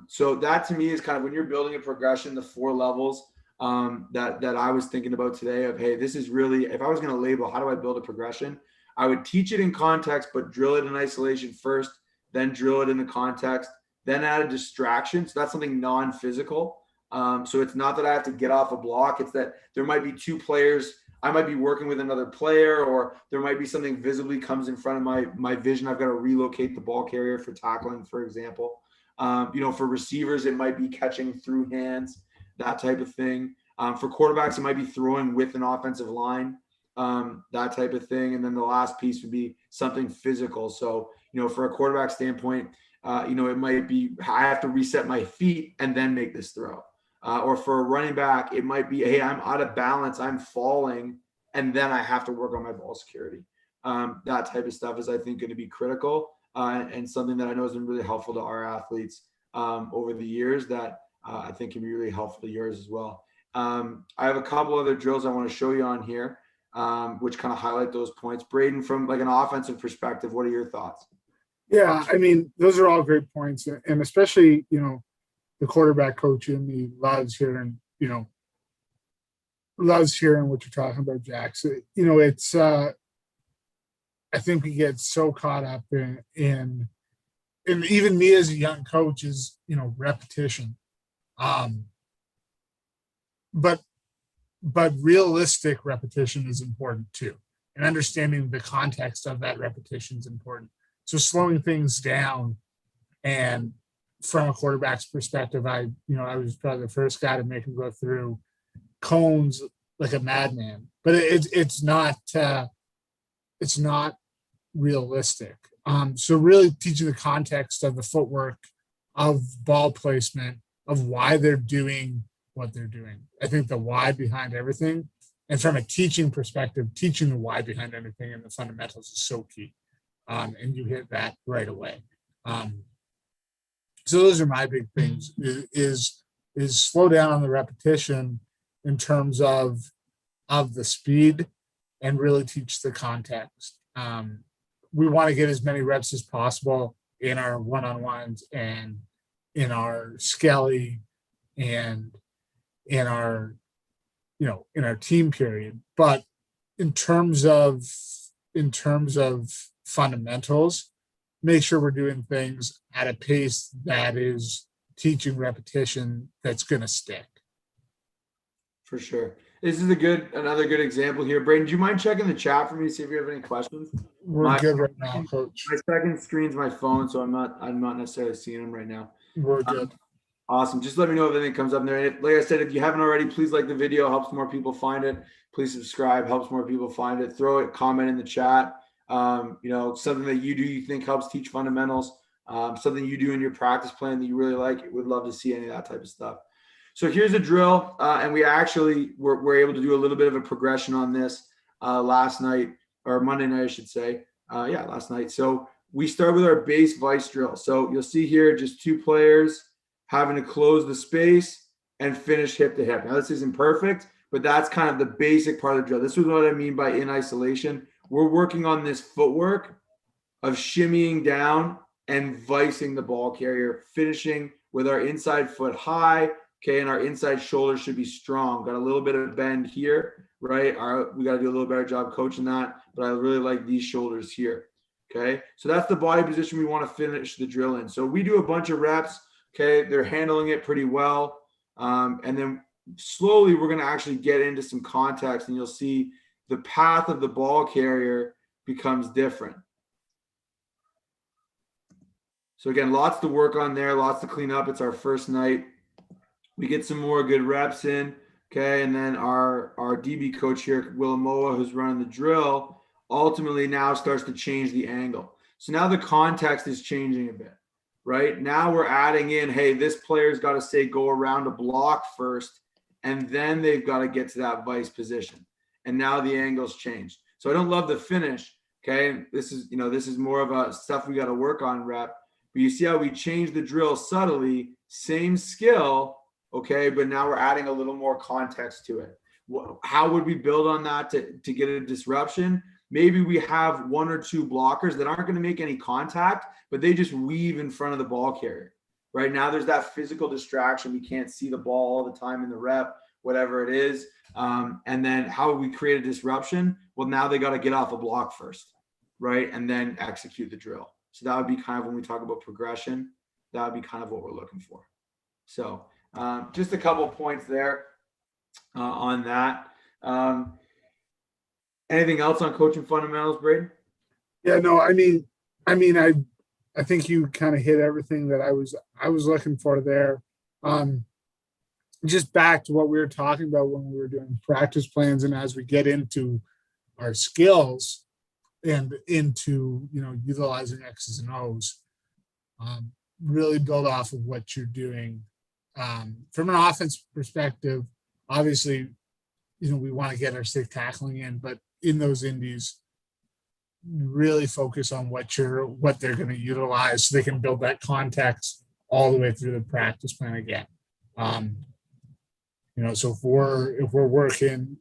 So that to me is kind of when you're building a progression, the 4 levels that I was thinking about today of, hey, this is really, if I was going to label, how do I build a progression? I would teach it in context, but drill it in isolation first, then drill it in the context, then add a distraction. So that's something non-physical. So it's not that I have to get off a block. It's that there might be two players. I might be working with another player, or there might be something visibly comes in front of my vision. I've got to relocate the ball carrier for tackling, for example. For receivers, it might be catching through hands, that type of thing. For quarterbacks, it might be throwing with an offensive line, that type of thing. And then the last piece would be something physical. So, for a quarterback standpoint, it might be I have to reset my feet and then make this throw. Or for a running back, it might be, hey, I'm out of balance, I'm falling, and then I have to work on my ball security. That type of stuff is, I think, going to be critical and something that I know has been really helpful to our athletes over the years that I think can be really helpful to yours as well. I have a couple other drills I want to show you on here, which kind of highlight those points. Braden, from like an offensive perspective, what are your thoughts? Yeah, I mean, those are all great points, and especially the quarterback coach in me loves hearing what you're talking about, Jack. So, it's I think we get so caught up in even me as a young coach is repetition, but realistic repetition is important too, and understanding the context of that repetition is important. So slowing things down, and from a quarterback's perspective, I was probably the first guy to make him go through cones like a madman, but it's not realistic. So really teaching the context of the footwork, of ball placement, of why they're doing what they're doing. I think the why behind everything, and from a teaching perspective, teaching the why behind everything and the fundamentals is so key. And you hit that right away. So those are my big things: is slow down on the repetition in terms of the speed, and really teach the context. We want to get as many reps as possible in our one-on-ones and in our skelly and in our team period. But in terms of fundamentals, make sure we're doing things at a pace that is teaching repetition that's going to stick. For sure. This is another good example here. Braden, do you mind checking the chat for me, see if you have any questions? We're good right now, Coach. My second screen's my phone, so I'm not necessarily seeing them right now. We're good. Awesome. Just let me know if anything comes up there. And like I said, if you haven't already, please like the video. Helps more people find it. Please subscribe. Helps more people find it. Throw it, comment in the chat. Something that you do you think helps teach fundamentals. Something you do in your practice plan that you really like. Would love to see any of that type of stuff. So here's a drill, and we actually were able to do a little bit of a progression on this last night, or Monday night, I should say. Last night. So we start with our base vice drill. So you'll see here just two players having to close the space and finish hip to hip. Now this isn't perfect, but that's kind of the basic part of the drill. This is what I mean by in isolation. We're working on this footwork of shimmying down and vicing the ball carrier, finishing with our inside foot high. Okay, and our inside shoulder should be strong. Got a little bit of bend here, right? We got to do a little better job coaching that, but I really like these shoulders here. Okay, so that's the body position we want to finish the drill in. So we do a bunch of reps. Okay, they're handling it pretty well. And then slowly we're going to actually get into some context, and you'll see the path of the ball carrier becomes different. So again, lots to work on there, lots to clean up. It's our first night. We get some more good reps in, okay? And then our DB coach here, Willamoa, who's running the drill, ultimately now starts to change the angle. So now the context is changing a bit, right? Now we're adding in, hey, this player's got to say go around a block first, and then they've got to get to that vice position. And now the angle's changed. So I don't love the finish, okay? This is more of a stuff we got to work on rep. But you see how we change the drill subtly, same skill, okay, but now we're adding a little more context to it. How would we build on that to get a disruption? Maybe we have one or two blockers that aren't going to make any contact, but they just weave in front of the ball carrier. Right now, there's that physical distraction. We can't see the ball all the time in the rep, whatever it is. And then how we create a disruption? Well, now they got to get off a block first, right? And then execute the drill. So that would be kind of when we talk about progression, that would be kind of what we're looking for. So Just a couple points there on that. Anything else on coaching fundamentals, Braden? Yeah, no, I think you kind of hit everything that I was looking for there. Um, just back to what we were talking about when we were doing practice plans, and as we get into our skills and into utilizing X's and O's, really build off of what you're doing. From an offense perspective, obviously, we want to get our stick tackling in, but in those indies, really focus on what they're going to utilize so they can build that context all the way through the practice plan again. So if we're working,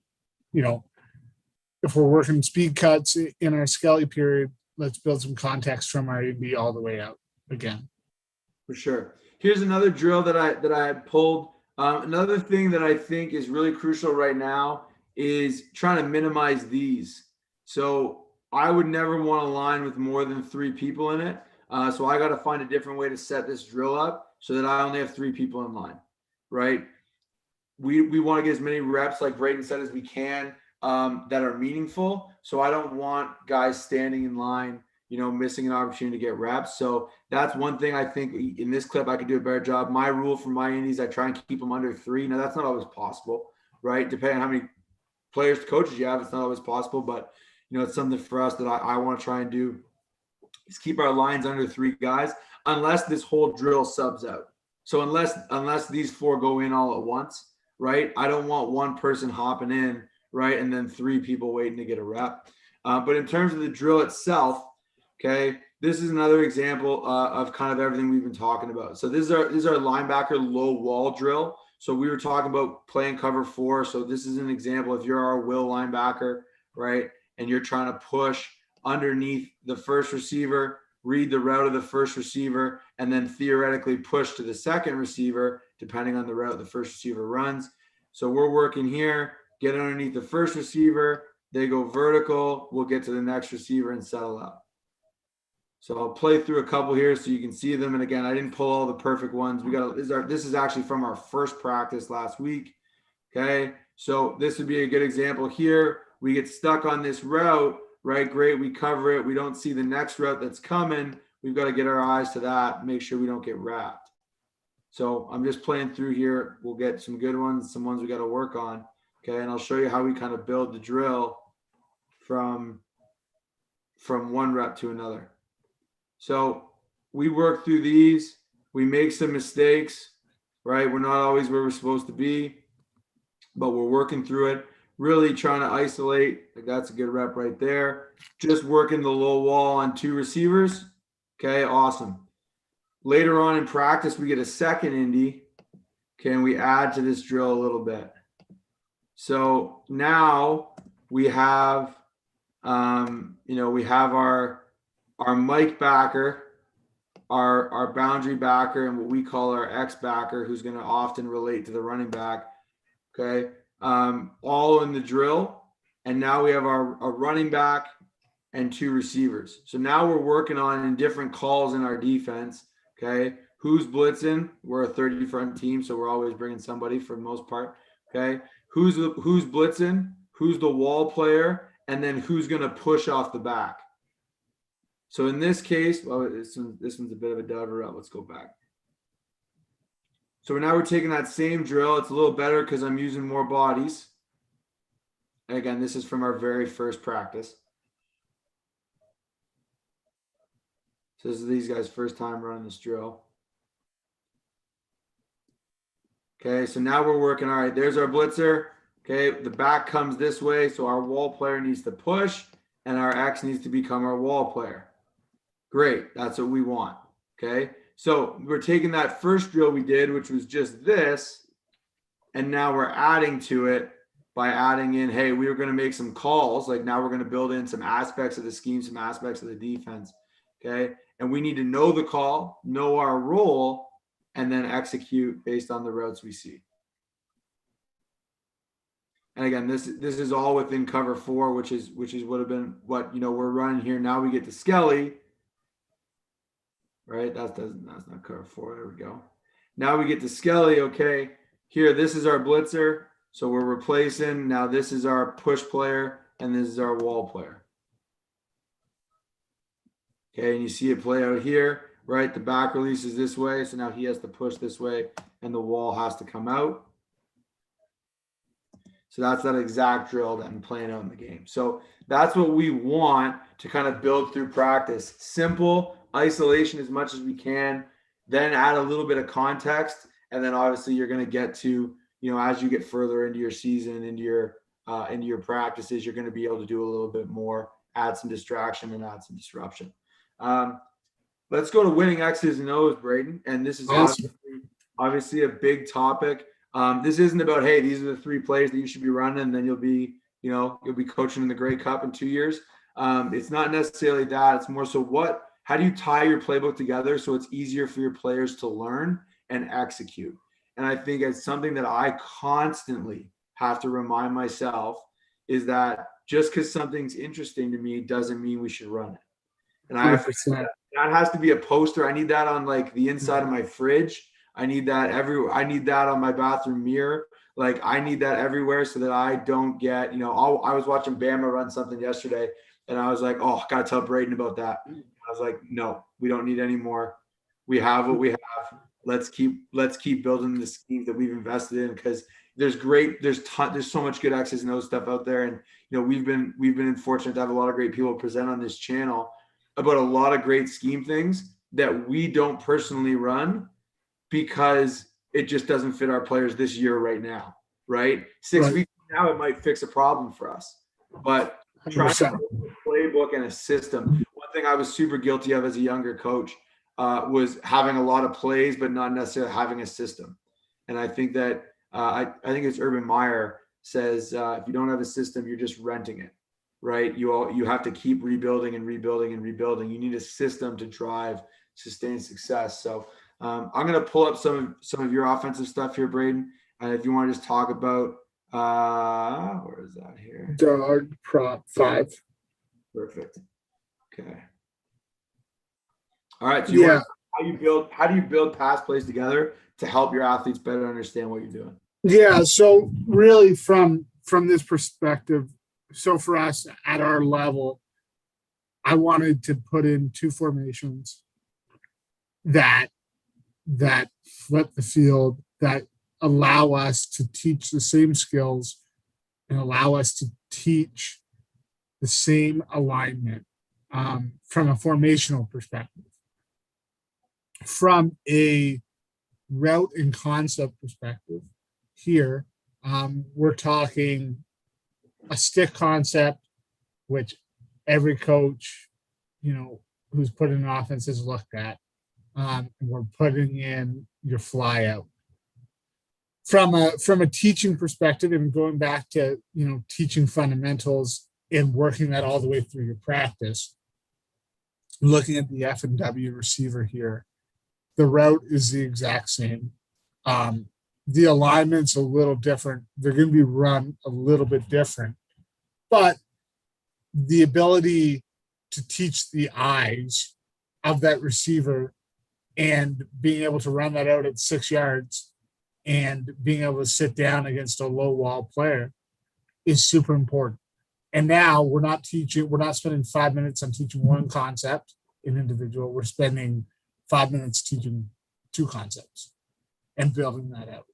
if we're working speed cuts in our Skelly period, let's build some context from our AB all the way out again. For sure. Here's another drill that I had pulled. Another thing that I think is really crucial right now is trying to minimize these. So I would never want a line with more than 3 people in it. So I got to find a different way to set this drill up so that I only have 3 people in line, right? We want to get as many reps, like Braden said, as we can that are meaningful. So I don't want guys standing in line, missing an opportunity to get reps. So that's one thing I think in this clip I could do a better job. My rule for my indies, I try and keep them under 3. Now that's not always possible, right? Depending on how many players, coaches you have, it's not always possible, but it's something for us that I want to try and do is keep our lines under 3 guys, unless this whole drill subs out. So unless these 4 go in all at once, right? I don't want one person hopping in, right, and then 3 people waiting to get a rep. But in terms of the drill itself, okay, this is another example of kind of everything we've been talking about. So this is our linebacker low wall drill. So we were talking about playing cover 4. So this is an example. If you're our will linebacker, right, and you're trying to push underneath the first receiver, read the route of the first receiver, and then theoretically push to the second receiver, depending on the route the first receiver runs. So we're working here, get underneath the first receiver, they go vertical, we'll get to the next receiver and settle up. So I'll play through a couple here so you can see them. And again, I didn't pull all the perfect ones. This is actually from our first practice last week. Okay, so this would be a good example here. We get stuck on this route, right? Great, we cover it. We don't see the next route that's coming. We've got to get our eyes to that, make sure we don't get wrapped. So I'm just playing through here. We'll get some good ones, some ones we got to work on. Okay, and I'll show you how we kind of build the drill from one rep to another. So we work through these. We make some mistakes, right? We're not always where we're supposed to be, but we're working through it. Really trying to isolate. Like that's a good rep right there. Just working the low wall on 2 receivers. Okay, awesome. Later on in practice, we get a second indie. Okay, and we add to this drill a little bit. So now we have, we have our Mike backer, our boundary backer, and what we call our X backer, who's going to often relate to the running back. Okay, all in the drill. And now we have our running back and 2 receivers. So now we're working on in different calls in our defense. Okay, who's blitzing? We're a 30 front team, so we're always bringing somebody for the most part. Okay, who's blitzing? Who's the wall player? And then who's going to push off the back? So in this case, well, this one's a bit of a dover up. Let's go back. So now we're taking that same drill. It's a little better because I'm using more bodies. And again, this is from our very first practice. So this is these guys' first time running this drill. Okay, so now we're working. All right, there's our blitzer. Okay, the back comes this way. So our wall player needs to push and our X needs to become our wall player. Great, that's what we want. Okay, so we're taking that first drill we did, which was just this, and now we're adding to it by adding in, hey, we were going to make some calls. Like now we're going to build in some aspects of the scheme, some aspects of the defense. Okay, and we need to know the call, know our role, and then execute based on the routes we see. And again, this is all within cover 4, which would have been what we're running here. Now we get to Skelly, right? That's not cover 4. There we go. Now we get to Skelly. Okay, here, this is our blitzer. So we're replacing. Now this is our push player, and this is our wall player. Okay, and you see it play out here, right? The back release is this way. So now he has to push this way, and the wall has to come out. So that's that exact drill that I'm playing out in the game. So that's what we want to kind of build through practice. Simple isolation as much as we can, then add a little bit of context. And then obviously you're going to get to, as you get further into your season, into your practices, you're going to be able to do a little bit more, add some distraction and add some disruption. Let's go to winning X's and O's, Braden. And this is obviously a big topic. This isn't about, hey, these are the 3 plays that you should be running, and then you'll be coaching in the Grey Cup in 2 years. It's not necessarily that. It's more so how do you tie your playbook together so it's easier for your players to learn and execute? And I think it's something that I constantly have to remind myself is that just because something's interesting to me doesn't mean we should run it. And that has to be a poster. I need that on like the inside of my fridge. I need that on my bathroom mirror. Like I need that everywhere so that I don't get, I was watching Bama run something yesterday and I was like, oh, I got to tell Braden about that. I was like, no, we don't need any more. We have what we have. Let's keep building the schemes that we've invested in, because there's so much good X's and O's stuff out there. And, we've been fortunate to have a lot of great people present on this channel about a lot of great scheme things that we don't personally run, because it just doesn't fit our players this year right now, right? 6 weeks from now, it might fix a problem for us. But trying to build a playbook and a system. One thing I was super guilty of as a younger coach was having a lot of plays, but not necessarily having a system. And I think that I think it's Urban Meyer says, if you don't have a system, you're just renting it, right? You have to keep rebuilding and rebuilding and rebuilding. You need a system to drive sustained success. So I'm going to pull up some of your offensive stuff here, Braden. And if you want to just talk about, where is that here? Guard prop 5. Perfect. Okay. All right. So how do you build pass plays together to help your athletes better understand what you're doing? Yeah. So really from this perspective, so for us at our level, I wanted to put in 2 formations that flip the field, that allow us to teach the same skills and allow us to teach the same alignment from a formational perspective. From a route and concept perspective, here we're talking a stick concept, which every coach, who's put in an offense has looked at. We're putting in your fly out. From a teaching perspective, and going back to teaching fundamentals and working that all the way through your practice, looking at the F and W receiver here, the route is the exact same. The alignment's a little different. They're going to be run a little bit different, but the ability to teach the eyes of that receiver and being able to run that out at 6 yards and being able to sit down against a low wall player is super important. And now we're not spending 5 minutes on teaching one concept in individual. We're spending 5 minutes teaching 2 concepts and building that out.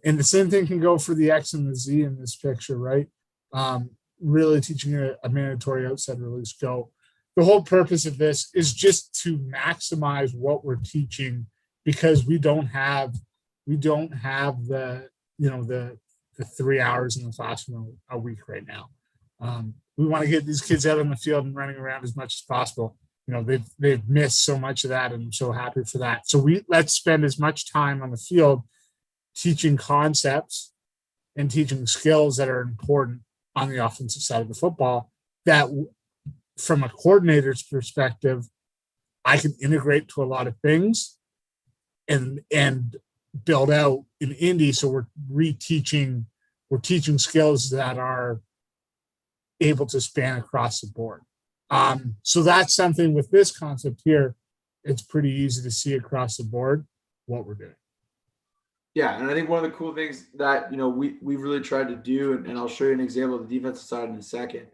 And the same thing can go for the X and the Z in this picture, right? Really teaching a mandatory outside release go. The whole purpose of this is just to maximize what we're teaching, because we don't have the 3 hours in the classroom a week right now. We want to get these kids out on the field and running around as much as possible. They've missed so much of that, and I'm so happy for that. So let's spend as much time on the field teaching concepts and teaching skills that are important on the offensive side of the football, that from a coordinator's perspective, I can integrate to a lot of things and build out in Indy. So we're teaching skills that are able to span across the board. So that's something with this concept here. It's pretty easy to see across the board what we're doing. Yeah, and I think one of the cool things that we've really tried to do, and I'll show you an example of the defensive side in a second,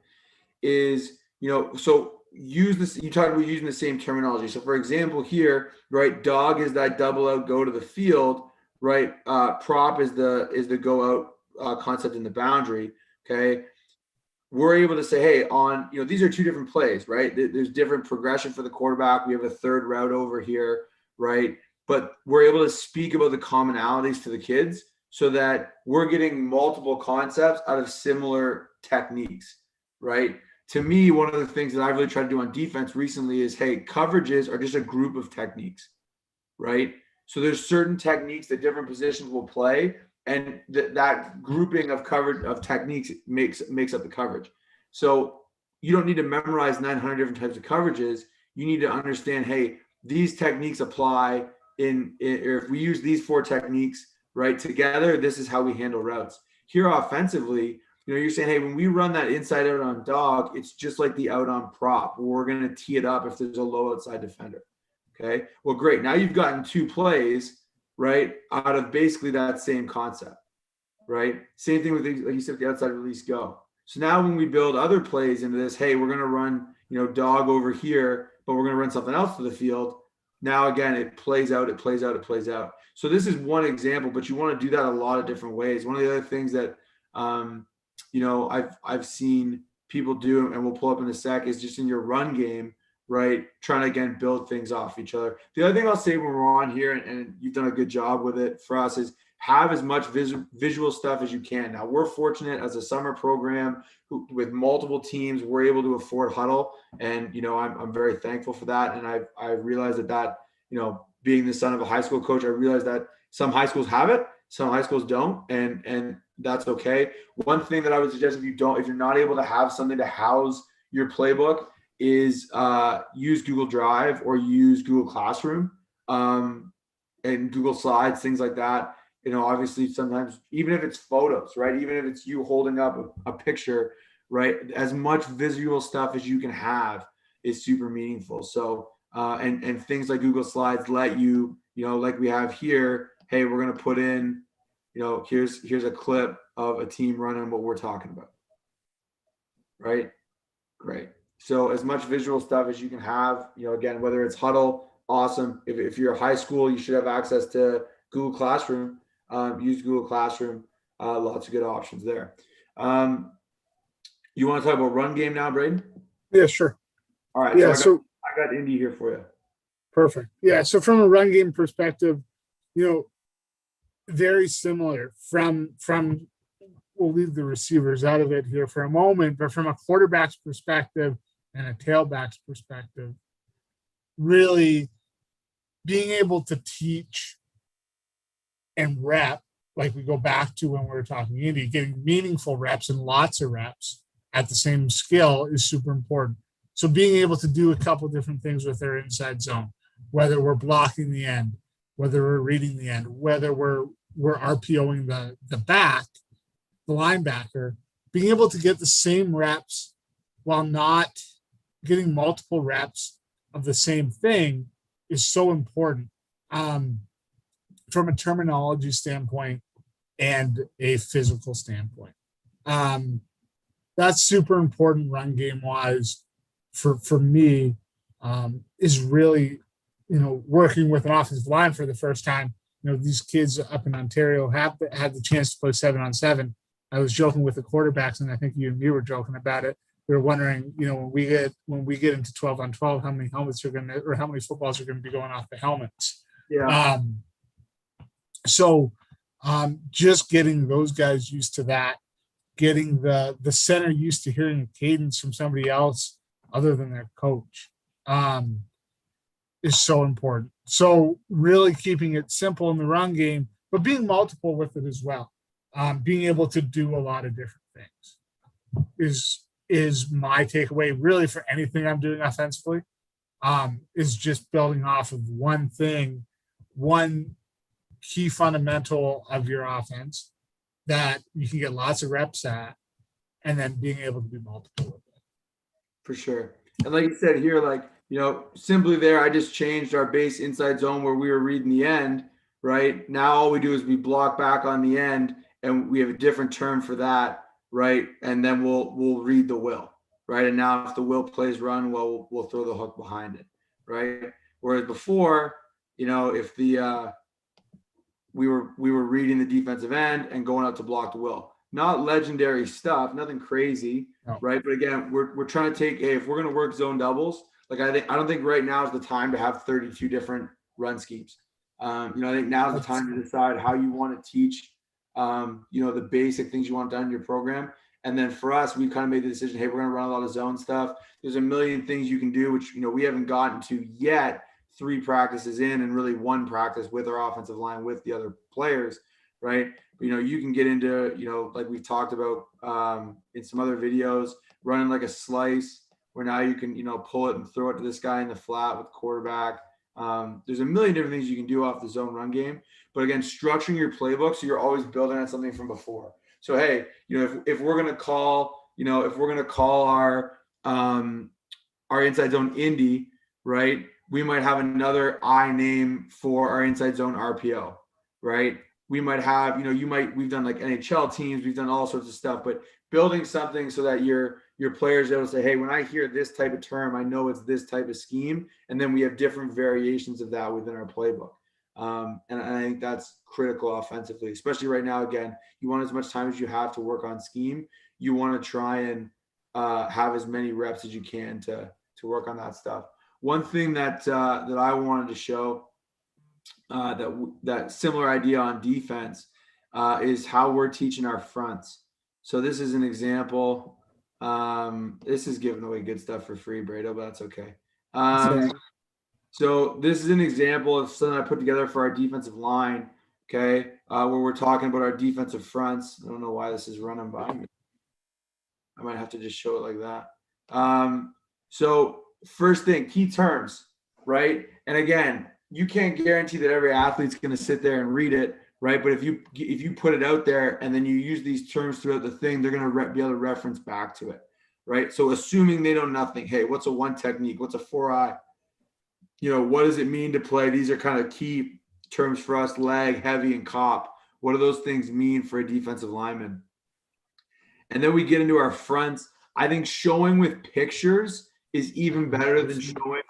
is so use this. You talked about using the same terminology. So for example, here, right, dog is that double out go to the field, right? Prop is the go out concept in the boundary. Okay, we're able to say, hey, on these are two different plays, right? There's different progression for the quarterback. We have a third route over here, right? But we're able to speak about the commonalities to the kids so that we're getting multiple concepts out of similar techniques, right? To me, one of the things that I've really tried to do on defense recently is, hey, coverages are just a group of techniques, right? So there's certain techniques that different positions will play, and that grouping of coverage of techniques makes up the coverage. So you don't need to memorize 900 different types of coverages. You need to understand, hey, these techniques apply or if we use these four techniques right together, this is how we handle routes. Here offensively, you're saying, hey, when we run that inside out on dog, it's just like the out on prop. We're going to tee it up if there's a low outside defender. Okay. Well, great. Now you've gotten two plays, right, out of basically that same concept, right? Same thing with, like you said, the outside release go. So now when we build other plays into this, hey, we're going to run, dog over here, but we're going to run something else to the field. Now, again, it plays out, it plays out, it plays out. So this is one example, but you want to do that a lot of different ways. One of the other things that, I've seen people do, and we'll pull up in a sec, is just in your run game, right? Trying to, again, build things off each other. The other thing I'll say when we're on here, and you've done a good job with it for us, is have as much visual stuff as you can. Now, we're fortunate as a summer program with multiple teams, we're able to afford huddle. And, I'm very thankful for that. And I realized that, being the son of a high school coach, I realized that some high schools have it, some high schools don't. And that's okay. One thing that I would suggest if you're not able to have something to house your playbook is use Google Drive or use Google Classroom and Google Slides, things like that. Obviously sometimes, even if it's photos, right? Even if it's you holding up a picture, right? As much visual stuff as you can have is super meaningful. So, and things like Google Slides let you, like we have here, hey, we're going to put in, here's a clip of a team running what we're talking about. Right? Great. So as much visual stuff as you can have, again, whether it's huddle, awesome. If you're a high school, you should have access to Google Classroom. Use Google Classroom. Lots of good options there. You want to talk about run game now, Braden? Yeah, sure. All right. Yeah, so I got Indy here for you. Perfect. Yeah. So from a run game perspective, very similar from we'll leave the receivers out of it here for a moment, but from a quarterback's perspective and a tailback's perspective, really being able to teach and rep, like we go back to when we were talking Indy, getting meaningful reps and lots of reps at the same skill is super important. So being able to do a couple of different things with their inside zone, whether we're blocking the end, whether we're reading the end, whether we're RPOing the back, the linebacker, being able to get the same reps while not getting multiple reps of the same thing is so important from a terminology standpoint and a physical standpoint. That's super important run game wise for me, is really, working with an offensive line for the first time. These kids up in Ontario have had the chance to play 7-on-7. I was joking with the quarterbacks, and I think you and me were joking about it. We were wondering, when we get into 12-on-12, how many helmets are how many footballs are going to be going off the helmets. Yeah. So just getting those guys used to that, getting the center used to hearing a cadence from somebody else other than their coach, is so important. So really keeping it simple in the run game, but being multiple with it as well. Being able to do a lot of different things is my takeaway really for anything I'm doing offensively, is just building off of one thing, one key fundamental of your offense that you can get lots of reps at, and then being able to be multiple with it. For sure. And like you said here, simply there, I just changed our base inside zone where we were reading the end, right? Now all we do is we block back on the end, and we have a different term for that, right? And then we'll read the will, right? And now if the will plays run, well, we'll throw the hook behind it, right? Whereas before, if the we were reading the defensive end and going out to block the will. Not legendary stuff, nothing crazy, No. right? But again, we're trying to take if we're going to work zone doubles, like I don't think right now is the time to have 32 different run schemes. I think now is the time to decide how you want to teach, the basic things you want done in your program. And then for us, we kind of made the decision, hey, we're going to run a lot of zone stuff. There's a million things you can do, which we haven't gotten to yet. 3 practices in and really 1 practice with our offensive line with the other players, right? You can get into, like we've talked about in some other videos, running like a slice where now you can, pull it and throw it to this guy in the flat with the quarterback. There's a million different things you can do off the zone run game. But again, structuring your playbook so you're always building on something from before. So, hey, if we're going to call, our inside zone indie, right? We might have another I name for our inside zone RPO, right? We might have, we've done like NHL teams, we've done all sorts of stuff, but building something so that your players are able to say, hey, when I hear this type of term, I know it's this type of scheme. And then we have different variations of that within our playbook. And I think that's critical offensively, especially right now. Again, you want as much time as you have to work on scheme. You want to try and have as many reps as you can to work on that stuff. One thing that I wanted to show that similar idea on defense is how we're teaching our fronts. So this is an example. This is giving away good stuff for free, Brado, but that's okay. So this is an example of something I put together for our defensive line. Okay, where we're talking about our defensive fronts. I don't know why this is running by me. I might have to just show it like that. So first thing, key terms, right? And again, you can't guarantee that every athlete's going to sit there and read it, right? But if you put it out there and then you use these terms throughout the thing, they're going to be able to reference back to it, right? So assuming they know nothing, hey, what's a 1 technique? What's a 4-eye? What does it mean to play? These are kind of key terms for us: leg, heavy, and cop. What do those things mean for a defensive lineman? And then we get into our fronts. I think showing with pictures is even better than showing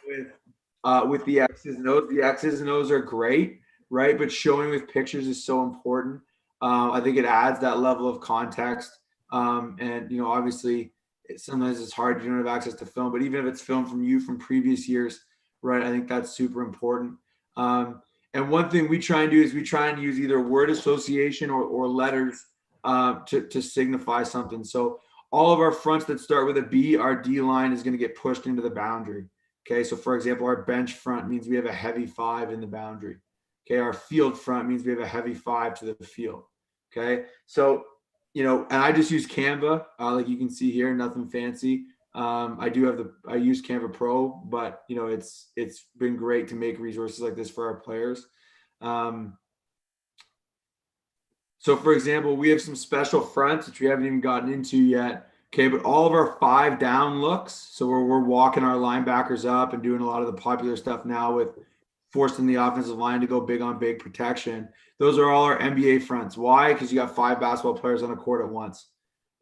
with the X's and O's. The X's and O's are great, right? But showing with pictures is so important. I think it adds that level of context. And obviously, sometimes it's hard. You don't have access to film, but even if it's film from you from previous years, right? I think that's super important. And one thing we try and do is we try and use either word association or letters to signify something. So all of our fronts that start with a B, our D line is going to get pushed into the boundary. Okay, so for example, our bench front means we have a heavy 5 in the boundary. Okay, our field front means we have a heavy 5 to the field. Okay, so and I just use Canva, like you can see here, nothing fancy. I use Canva Pro, but it's been great to make resources like this for our players. So for example, we have some special fronts, which we haven't even gotten into yet. Okay, but all of our 5 down looks, so we're walking our linebackers up and doing a lot of the popular stuff now with forcing the offensive line to go big on big protection. Those are all our NBA fronts. Why? Because you got 5 basketball players on a court at once,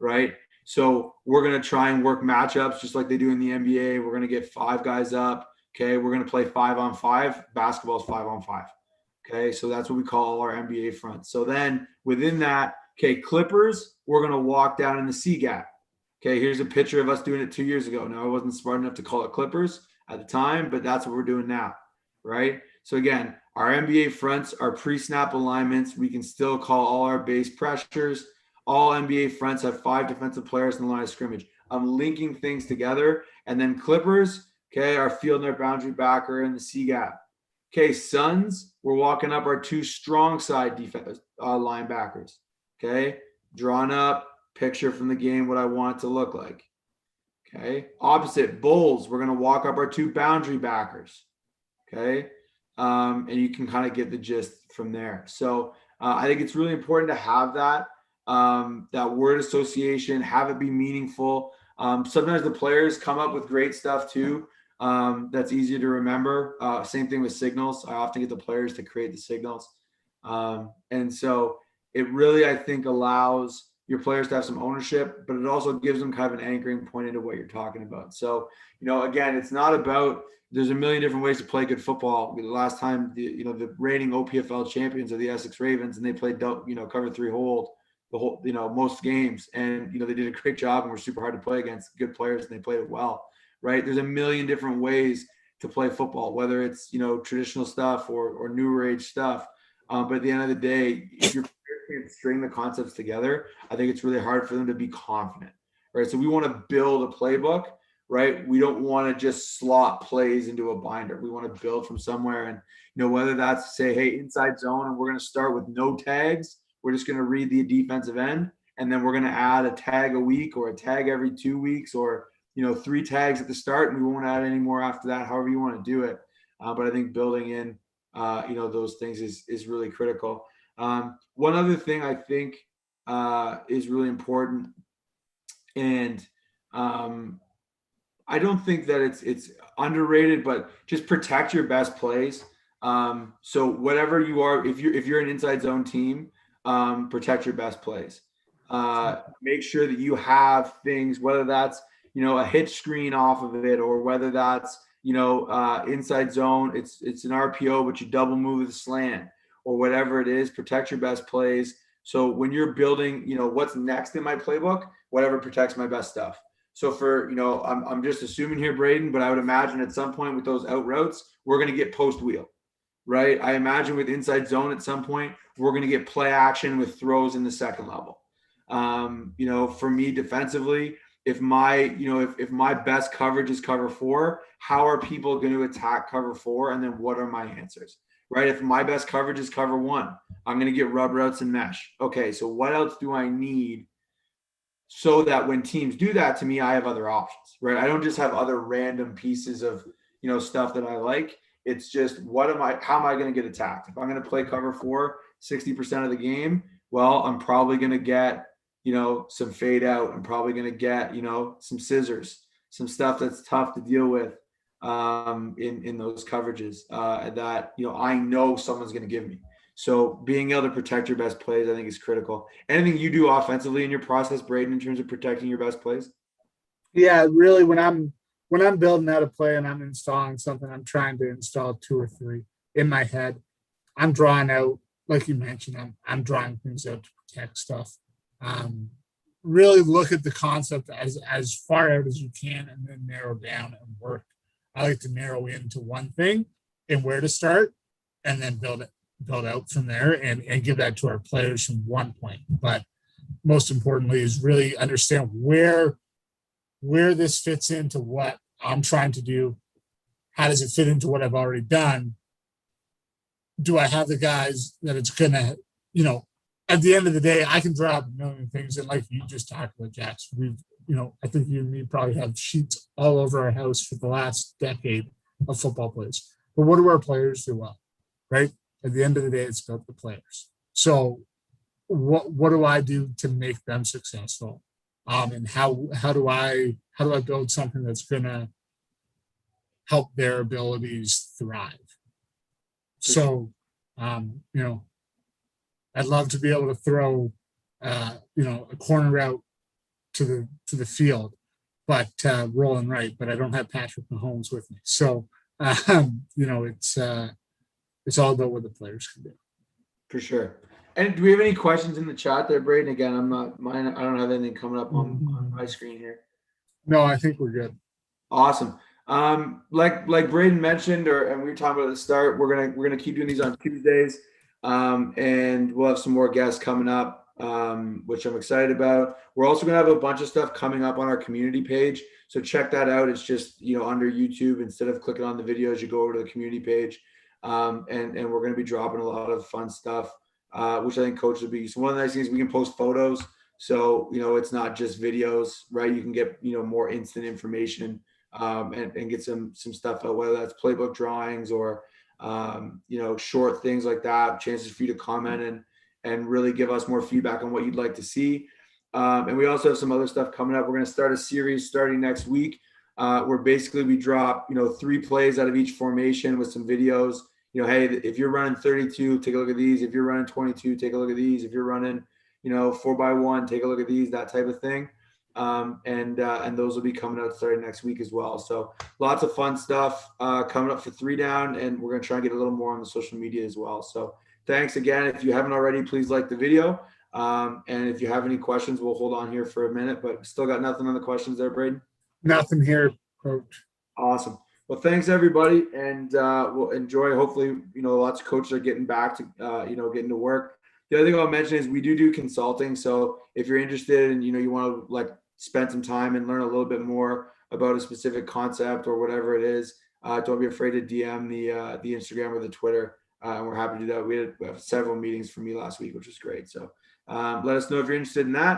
right? So we're going to try and work matchups just like they do in the NBA. We're going to get 5 guys up. Okay, we're going to play 5-on-5. Basketball is 5-on-5. Okay, so that's what we call our NBA fronts. So then within that, okay, Clippers, we're going to walk down in the C gap. Okay, here's a picture of us doing it 2 years ago. Now, I wasn't smart enough to call it Clippers at the time, but that's what we're doing now, right? So again, our NBA fronts are pre-snap alignments. We can still call all our base pressures. All NBA fronts have 5 defensive players in the line of scrimmage. I'm linking things together. And then Clippers, okay, our field and our boundary backer in the C gap. Okay, Suns, we're walking up our 2 strong side defense linebackers. Okay, drawn up, picture from the game what I want it to look like. Okay, opposite Bulls, we're going to walk up our 2 boundary backers. Okay, and you can kind of get the gist from there. So I think it's really important to have that word association, have it be meaningful. Sometimes the players come up with great stuff too. That's easier to remember. Same thing with signals. I often get the players to create the signals. And so it really, I think, allows your players to have some ownership, but it also gives them kind of an anchoring point into what you're talking about. So, again, it's not about, there's a million different ways to play good football. The last time, the reigning OPFL champions are the Essex Ravens, and they played, cover three hold the whole, most games. And, they did a great job and were super hard to play against good players, and they played it well, right? There's a million different ways to play football, whether it's, traditional stuff or newer age stuff. But at the end of the day, if you're string the concepts together, I think it's really hard for them to be confident, right? So we want to build a playbook, right? We don't want to just slot plays into a binder. We want to build from somewhere, and whether that's say, hey, inside zone, and we're going to start with no tags. We're just going to read the defensive end, and then we're going to add a tag a week or a tag every 2 weeks, or 3 tags at the start, and we won't add any more after that. However you want to do it, but I think building in those things is really critical. One other thing I think is really important, and I don't think that it's underrated, but just protect your best plays. So whatever you are, if you're an inside zone team, protect your best plays. Make sure that you have things, whether that's a hitch screen off of it, or whether that's inside zone, it's an RPO, but you double move the slant, or whatever it is. Protect your best plays. So when you're building, what's next in my playbook, whatever protects my best stuff. So for, I'm just assuming here, Braden, but I would imagine at some point with those out routes, we're going to get post wheel, right? I imagine with inside zone at some point, we're going to get play action with throws in the second level. For me defensively, if my best coverage is cover 4, how are people going to attack cover 4? And then what are my answers? Right? If my best coverage is cover 1, I'm going to get rub routes and mesh. Okay, so what else do I need so that when teams do that to me, I have other options, right? I don't just have other random pieces of, stuff that I like. It's just, how am I going to get attacked? If I'm going to play cover 4 60% of the game, well, I'm probably going to get, some fade out. I'm probably going to get, some scissors, some stuff that's tough to deal with in those coverages that I know someone's going to give me. So being able to protect your best plays, I think, is critical. Anything you do offensively in your process, Braden, in terms of protecting your best plays? Yeah, really, when I'm building out a play and I'm installing something, I'm trying to install 2 or 3 in my head. I'm drawing out, like you mentioned, I'm drawing things out to protect stuff. Really look at the concept as far out as you can, and then narrow down and work. I like to narrow into one thing and where to start, and then build out from there, and give that to our players from one point. But most importantly is really understand where this fits into what I'm trying to do. How does it fit into what I've already done? Do I have the guys that it's gonna, at the end of the day, I can draw up a million things. And like you just talked about, Jax, I think you and me probably have sheets all over our house for the last decade of football plays. But what do our players do well, right? At the end of the day, it's about the players. So what do I do to make them successful? And how do I build something that's gonna help their abilities thrive? So, I'd love to be able to throw, a corner route to the field, but rolling right. But I don't have Patrick Mahomes with me, so it's all about what the players can do. For sure. And do we have any questions in the chat there, Braden? Again, I don't have anything coming up on my screen here. No, I think we're good. Awesome. Like Braden mentioned, and we were talking about at the start, we're gonna keep doing these on Tuesdays, and we'll have some more guests coming up, which I'm excited about. We're also gonna have a bunch of stuff coming up on our community page, so check that out. It's just under YouTube. Instead of clicking on the videos, you go over to the community page, and we're gonna be dropping a lot of fun stuff, which I think coaches will be. So one of the nice things, we can post photos, so it's not just videos, right? You can get more instant information. And get some stuff out, whether that's playbook drawings or short things like that, chances for you to comment and really give us more feedback on what you'd like to see. And we also have some other stuff coming up. We're going to start a series starting next week, where basically we drop 3 plays out of each formation with some videos, hey, if you're running 32, take a look at these. If you're running 22, take a look at these. If you're running, 4x1, take a look at these, that type of thing. And those will be coming out starting next week as well. So lots of fun stuff coming up for 3 Down, and we're going to try and get a little more on the social media as well. So thanks again. If you haven't already, please like the video. And if you have any questions, we'll hold on here for a minute, but still got nothing on the questions there, Braden. Nothing here, coach. Awesome. Well, thanks everybody, and we'll enjoy. Hopefully, lots of coaches are getting back to getting to work. The other thing I'll mention is we do consulting. So if you're interested and you want to like spend some time and learn a little bit more about a specific concept or whatever it is, don't be afraid to DM the Instagram or the Twitter, and we're happy to do that. We had several meetings for me last week, which was great. So let us know if you're interested in that.